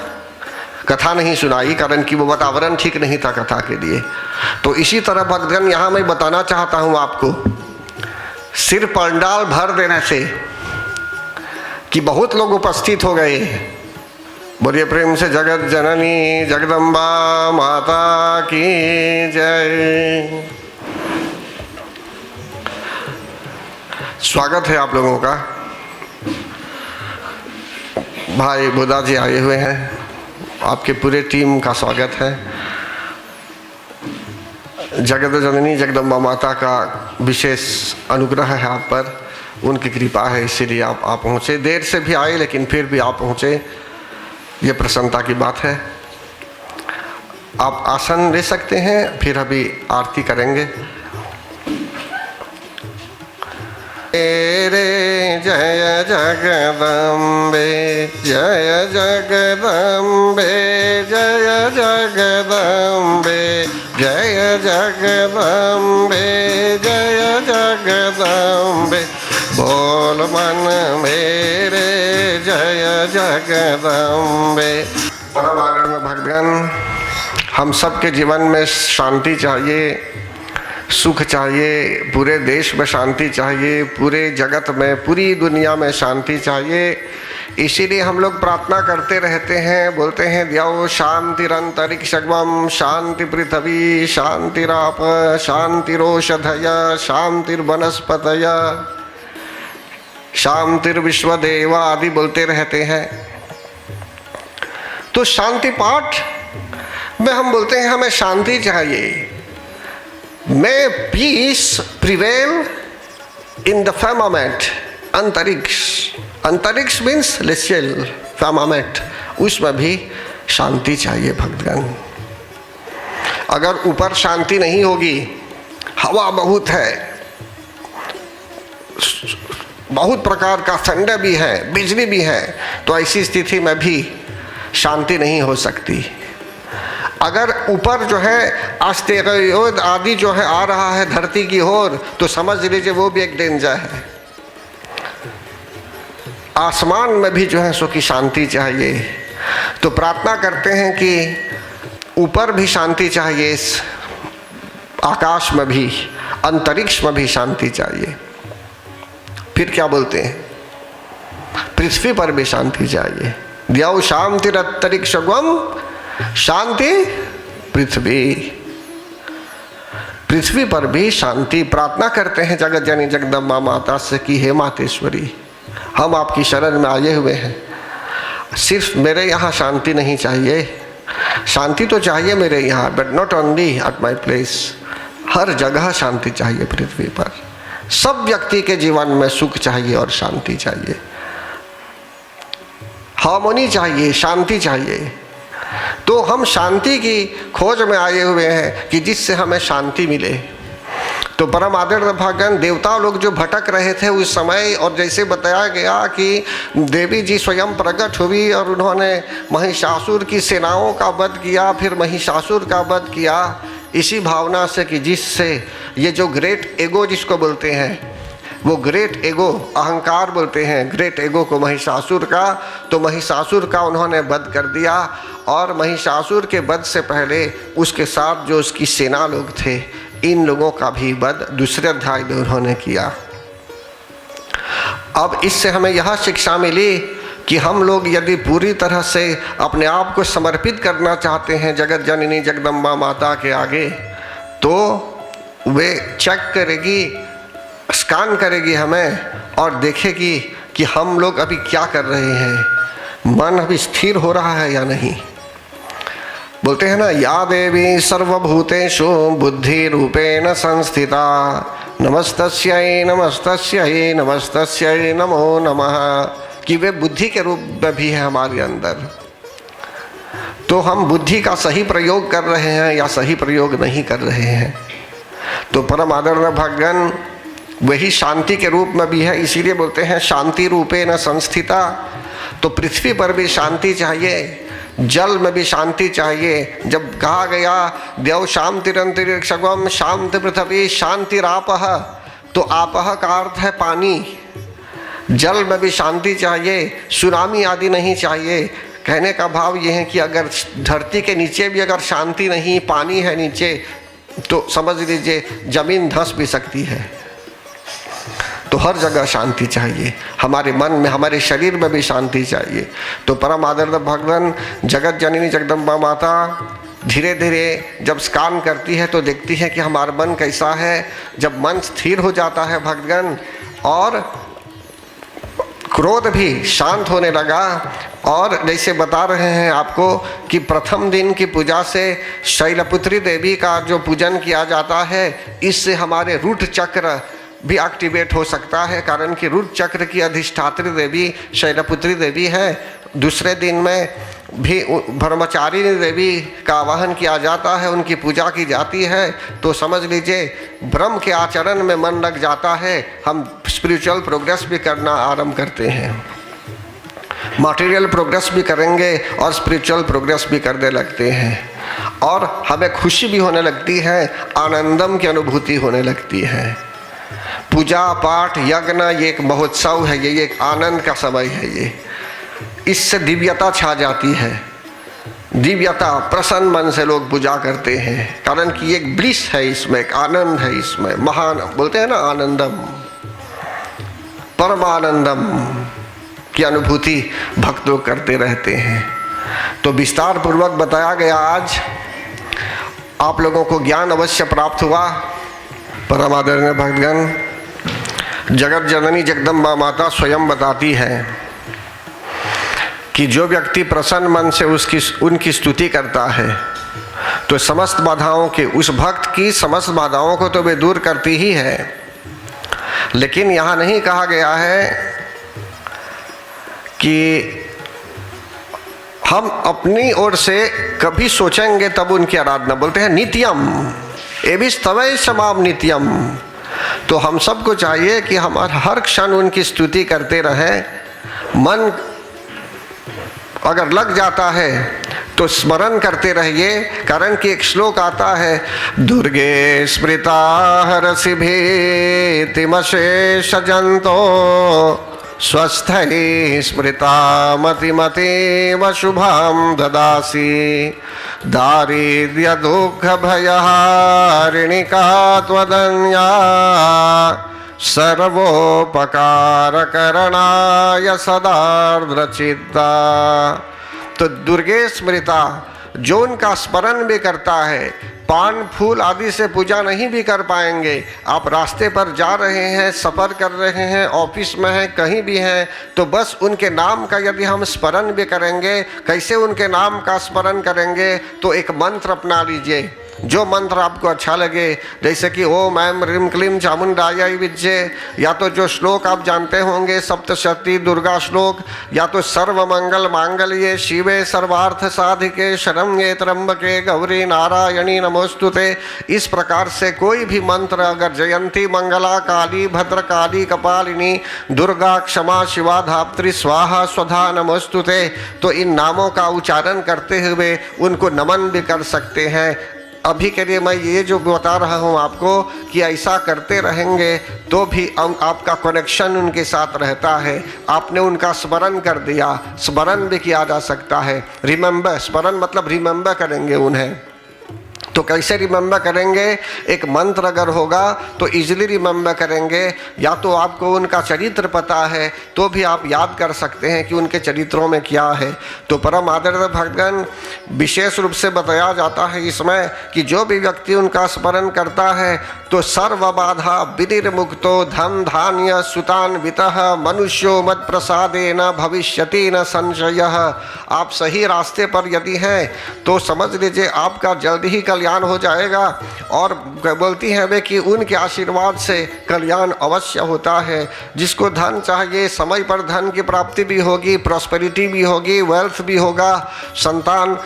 कथा नहीं सुनाई, कारण कि वो वातावरण ठीक नहीं था कथा के लिए। तो इसी तरह भक्तगण यहाँ मैं बताना चाहता हूँ आपको, सिर्फ पंडाल भर देने से कि बहुत लोग उपस्थित हो गए, बोलिए प्रेम से जगत जननी जगदम्बा माता की जय। स्वागत है आप लोगों का। भाई बुधा जी आए हुए हैं, आपके पूरे टीम का स्वागत है। जगत जननी जगदम्बा माता का विशेष अनुग्रह है आप पर, उनकी कृपा है, इसीलिए आप पहुँचे। देर से भी आए लेकिन फिर भी आप पहुँचे। ये प्रसन्नता की बात है। आप आसन ले सकते हैं, फिर अभी आरती करेंगे। रे जय जगदम्बे, जय जगदम्बे, जय जगदम्बे, जय जगदम्बे, जय जगदम्बे, बोल मन मेरे जय जगदम्बे। परमानंद भगवान, हम सबके जीवन में शांति चाहिए, सुख चाहिए, पूरे देश में शांति चाहिए, पूरे जगत में, पूरी दुनिया में शांति चाहिए। इसीलिए हम लोग प्रार्थना करते रहते हैं, बोलते हैं द्यौ शांतिरंतरिक्षगम, शांति पृथ्वी, शांतिराप, शांतिरोषधय, शांतिर्वनस्पतय, शांतिर्विश्वदेव आदि बोलते रहते हैं। तो शांति पाठ में हम बोलते हैं हमें शांति चाहिए। May peace prevail in the firmament, अंतरिक्ष। अंतरिक्ष मीन्स celestial firmament, उसमें भी शांति चाहिए भक्तगण। अगर ऊपर शांति नहीं होगी, हवा बहुत है, बहुत प्रकार का ठंडा भी है, बिजली भी है, तो ऐसी स्थिति में भी शांति नहीं हो सकती। अगर ऊपर जो है एस्टेरॉयड आदि जो है आ रहा है धरती की ओर, तो समझ लीजिए वो भी एक डेंजर है। आसमान में भी जो है सो की शांति चाहिए। तो प्रार्थना करते हैं कि ऊपर भी शांति चाहिए, इस आकाश में भी, अंतरिक्ष में भी शांति चाहिए। फिर क्या बोलते हैं, पृथ्वी पर भी शांति चाहिए। द्यौ शांतिरंतरिक्षगम, शांति पृथ्वी, पृथ्वी पर भी शांति। प्रार्थना करते हैं जगत जननी जगदम्बा माता से कि हे मातेश्वरी, हम आपकी शरण में आए हुए हैं। सिर्फ मेरे यहाँ शांति नहीं चाहिए, शांति तो चाहिए मेरे यहाँ, but not only at my place. हर जगह शांति चाहिए पृथ्वी पर। सब व्यक्ति के जीवन में सुख चाहिए और शांति चाहिए, हार्मोनी चाहिए, शांति चाहिए। तो हम शांति की खोज में आए हुए हैं कि जिससे हमें शांति मिले। तो परम आदरणीय भगवान, देवता लोग जो भटक रहे थे उस समय, और जैसे बताया गया कि देवी जी स्वयं प्रकट हुई और उन्होंने महिषासुर की सेनाओं का वध किया, फिर महिषासुर का वध किया, इसी भावना से कि जिससे ये जो ग्रेट एगो जिसको बोलते हैं, वो ग्रेट एगो, अहंकार बोलते हैं ग्रेट एगो को महिषासुर का, तो महिषासुर का उन्होंने वध कर दिया। और महिषासुर के वध से पहले उसके साथ जो उसकी सेना लोग थे, इन लोगों का भी वध दूसरे अध्याय में उन्होंने किया। अब इससे हमें यह शिक्षा मिली कि हम लोग यदि पूरी तरह से अपने आप को समर्पित करना चाहते हैं जगत जननी जगदम्बा माता के आगे, तो वे चेक करेगी, स्कैन करेगी हमें और देखेगी कि हम लोग अभी क्या कर रहे हैं, मन अभी स्थिर हो रहा है या नहीं। बोलते हैं ना, या देवी सर्वभूतेषु बुद्धि रूपेण संस्थिता, नमस्तस्यै नमस्तस्यै नमस्तस्यै नमो नमः, कि वे बुद्धि के रूप में भी है हमारे अंदर। तो हम बुद्धि का सही प्रयोग कर रहे हैं या सही प्रयोग नहीं कर रहे हैं। तो परम आदरणीय भगवान वही शांति के रूप में भी है, इसीलिए बोलते हैं शांति रूपेण संस्थिता। तो पृथ्वी पर भी शांति चाहिए, जल में भी शांति चाहिए। जब कहा गया द्यौ शांतिरंतरिक्षगम, शांति पृथ्वी, शांतिरापः, तो आपः का अर्थ है पानी। जल में भी शांति चाहिए, सुनामी आदि नहीं चाहिए। कहने का भाव यह है कि अगर धरती के नीचे भी अगर शांति नहीं, पानी है नीचे, तो समझ लीजिए जमीन धंस भी सकती है। तो हर जगह शांति चाहिए, हमारे मन में, हमारे शरीर में भी शांति चाहिए। तो परम आदरणीय भगवान जगत जननी जगदम्बा माता धीरे धीरे जब स्कैन करती है तो देखती है कि हमारा मन कैसा है। जब मन स्थिर हो जाता है भगवान, और क्रोध भी शांत होने लगा, और जैसे बता रहे हैं आपको कि प्रथम दिन की पूजा से शैलपुत्री देवी का जो पूजन किया जाता है, इससे हमारे रूट चक्र भी एक्टिवेट हो सकता है, कारण कि रूट चक्र की अधिष्ठात्री देवी शैलपुत्री देवी है। दूसरे दिन में भी ब्रह्मचारी देवी का आवाहन किया जाता है, उनकी पूजा की जाती है, तो समझ लीजिए ब्रह्म के आचरण में मन लग जाता है, हम स्पिरिचुअल प्रोग्रेस भी करना आरंभ करते हैं, मटेरियल प्रोग्रेस भी करेंगे और स्पिरिचुअल प्रोग्रेस भी करने लगते हैं, और हमें खुशी भी होने लगती है, आनंदम की अनुभूति होने लगती है। पूजा पाठ यज्ञ ये एक महोत्सव है, ये एक आनंद का समय है, ये इससे दिव्यता छा जाती है, दिव्यता, प्रसन्न मन से लोग पूजा करते हैं, कारण कि एक ब्लिस है इसमें, एक आनंद है इसमें, महान बोलते हैं ना आनंदम, परमानंदम की अनुभूति भक्त लोग करते रहते हैं। तो विस्तार पूर्वक बताया गया, आज आप लोगों को ज्ञान अवश्य प्राप्त हुआ। परम आदरणीय भक्तगण, जगत जननी जगदम्बा माता स्वयं बताती है कि जो व्यक्ति प्रसन्न मन से उनकी स्तुति करता है तो समस्त बाधाओं के, उस भक्त की समस्त बाधाओं को तो वे दूर करती ही है, लेकिन यहाँ नहीं कहा गया है कि हम अपनी ओर से कभी सोचेंगे तब उनकी आराधना, बोलते हैं नित्यम एवं स्तवै समाम नित्यम। तो हम सबको चाहिए कि हम हर क्षण उनकी स्तुति करते रहें। मन अगर लग जाता है तो स्मरण करते रहिए, कारण कि एक श्लोक आता है, दुर्गे स्मृता हरसि भीतिमशेष जंतो स्वस्थै स्मृता मतिमतीव शुभां ददासि दारिद्र्य दुःख भयहारिणिका त्वदन्या सर्वोपकार करणाय सदार्द्रचित्ता। तो दुर्गे स्मृता, जो उनका स्मरण भी करता है, पान फूल आदि से पूजा नहीं भी कर पाएंगे। आप रास्ते पर जा रहे हैं, सफ़र कर रहे हैं, ऑफिस में हैं, कहीं भी हैं, तो बस उनके नाम का यदि हम स्मरण भी करेंगे, कैसे उनके नाम का स्मरण करेंगे, तो एक मंत्र अपना लीजिए, जो मंत्र आपको अच्छा लगे, जैसे कि ओम ऐं ह्रीं क्लीं चामुंडायै विद्ये, या तो जो श्लोक आप जानते होंगे सप्तशती दुर्गा श्लोक, या तो सर्व मंगल मांगल्ये शिवे सर्वार्थ साधिके शरण्ये त्र्यंबके गौरी नारायणी नमोस्तुते। इस प्रकार से कोई भी मंत्र, अगर जयंती मंगला काली भद्रकाली कपालिनी दुर्गा क्षमा शिवा धात्री स्वाहा स्वधा नमोस्तुते, तो इन नामों का उच्चारण करते हुए उनको नमन भी कर सकते हैं। अभी के लिए मैं ये जो बता रहा हूँ आपको कि ऐसा करते रहेंगे तो भी आपका कनेक्शन उनके साथ रहता है। आपने उनका स्मरण कर दिया, स्मरण भी किया जा सकता है। रिमेंबर, स्मरण मतलब रिमेंबर करेंगे उन्हें। तो कैसे रिमेंबर करेंगे? एक मंत्र अगर होगा तो इजीली रिमेंबर करेंगे, या तो आपको उनका चरित्र पता है तो भी आप याद कर सकते हैं कि उनके चरित्रों में क्या है। तो परम आदरणीय भक्तगण, विशेष रूप से बताया जाता है इसमें कि जो भी व्यक्ति उनका स्मरण करता है तो सर्व बाधा विनिर्मुक्तो धन धान्य सुतान्वितः मनुष्यो मद प्रसादेन भविष्यति न संशयः। आप सही रास्ते पर यदि हैं तो समझ लीजिए आपका जल्द ही कल्याण हो जाएगा। और बोलती है वे कि उनके आशीर्वाद से कल्याण अवश्य होता है। जिसको धन चाहिए समय पर धन की प्राप्ति भी होगी, प्रॉस्पेरिटी भी होगी, वेल्थ भी होगा, संतान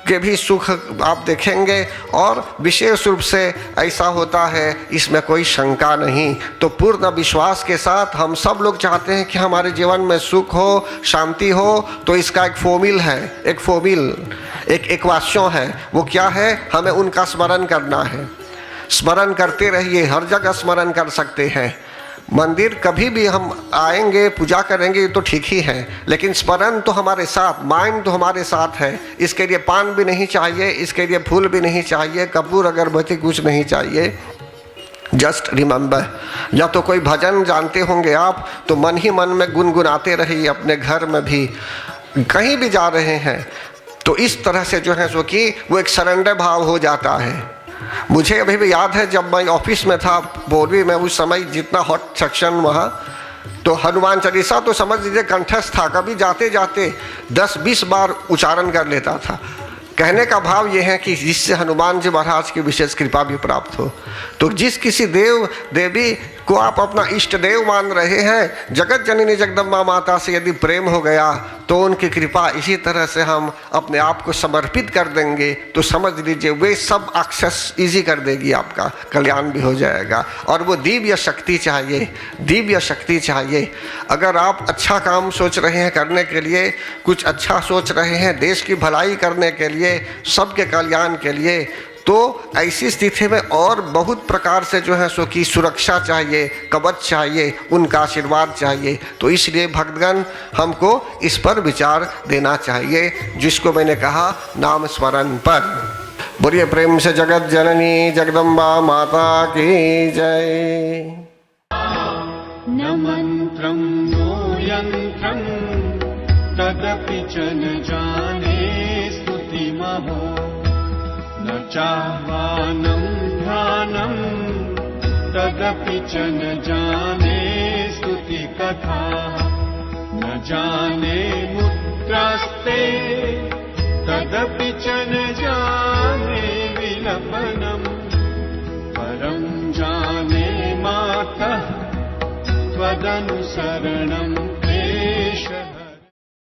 के भी सुख आप देखेंगे। और विशेष रूप से ऐसा होता है, इसमें कोई शंका नहीं। तो पूर्ण विश्वास के साथ हम सब लोग चाहते हैं कि हमारे जीवन में सुख हो, शांति हो। तो इसका एक फॉर्मूला है, एक फॉर्मूल, एक इक्वेशन है। वो क्या है? हमें उनका स्मरण करना है। स्मरण करते रहिए, हर जगह स्मरण कर सकते हैं। मंदिर कभी भी हम आएंगे, पूजा करेंगे तो ठीक ही है, लेकिन स्मरण तो हमारे साथ, माइंड तो हमारे साथ है। इसके लिए पान भी नहीं चाहिए, इसके लिए फूल भी नहीं चाहिए, कपूर अगरबत्ती कुछ नहीं चाहिए। Just remember. या तो कोई भजन जानते होंगे आप तो मन ही मन में गुनगुनाते रहिए, अपने घर में भी, कहीं भी जा रहे हैं तो इस तरह से जो है सो कि वो एक सरेंडर भाव हो जाता है। मुझे अभी भी याद है जब मैं ऑफिस में था बोरवी में, उस समय जितना हॉट सेक्शन वहाँ, तो हनुमान चालीसा तो समझ लीजिए कंठस्थ था। कभी जाते जाते 10-20 बार उच्चारण कर लेता था। कहने का भाव ये है कि जिससे हनुमान जी महाराज की विशेष कृपा भी प्राप्त हो। तो जिस किसी देव देवी को आप अपना इष्ट देव मान रहे हैं, जगत जननी जगदम्बा माता से यदि प्रेम हो गया तो उनकी कृपा इसी तरह से हम अपने आप को समर्पित कर देंगे तो समझ लीजिए वे सब एक्सेस इजी कर देगी, आपका कल्याण भी हो जाएगा। और वो दिव्य शक्ति चाहिए, दिव्य शक्ति चाहिए। अगर आप अच्छा काम सोच रहे हैं करने के लिए, कुछ अच्छा सोच रहे हैं देश की भलाई करने के लिए, सबके कल्याण के लिए, तो ऐसी स्थिति में और बहुत प्रकार से जो है सो की सुरक्षा चाहिए, कवच चाहिए, उनका आशीर्वाद चाहिए। तो इसलिए भक्तगण हमको इस पर विचार देना चाहिए, जिसको मैंने कहा नाम स्मरण पर। बोलिए प्रेम से जगत जननी जगदम्बा माता की जय। न मंत्रं नो यंत्रं तदपि च न जाने स्तुतिमहो, न चाह्वानं ध्यानं तदपि च न जाने स्तुति कथा, न जाने मुद्रास्ते तदपि च न जाने विलपनं, परं जाने मातः त्वदनुसरणम्।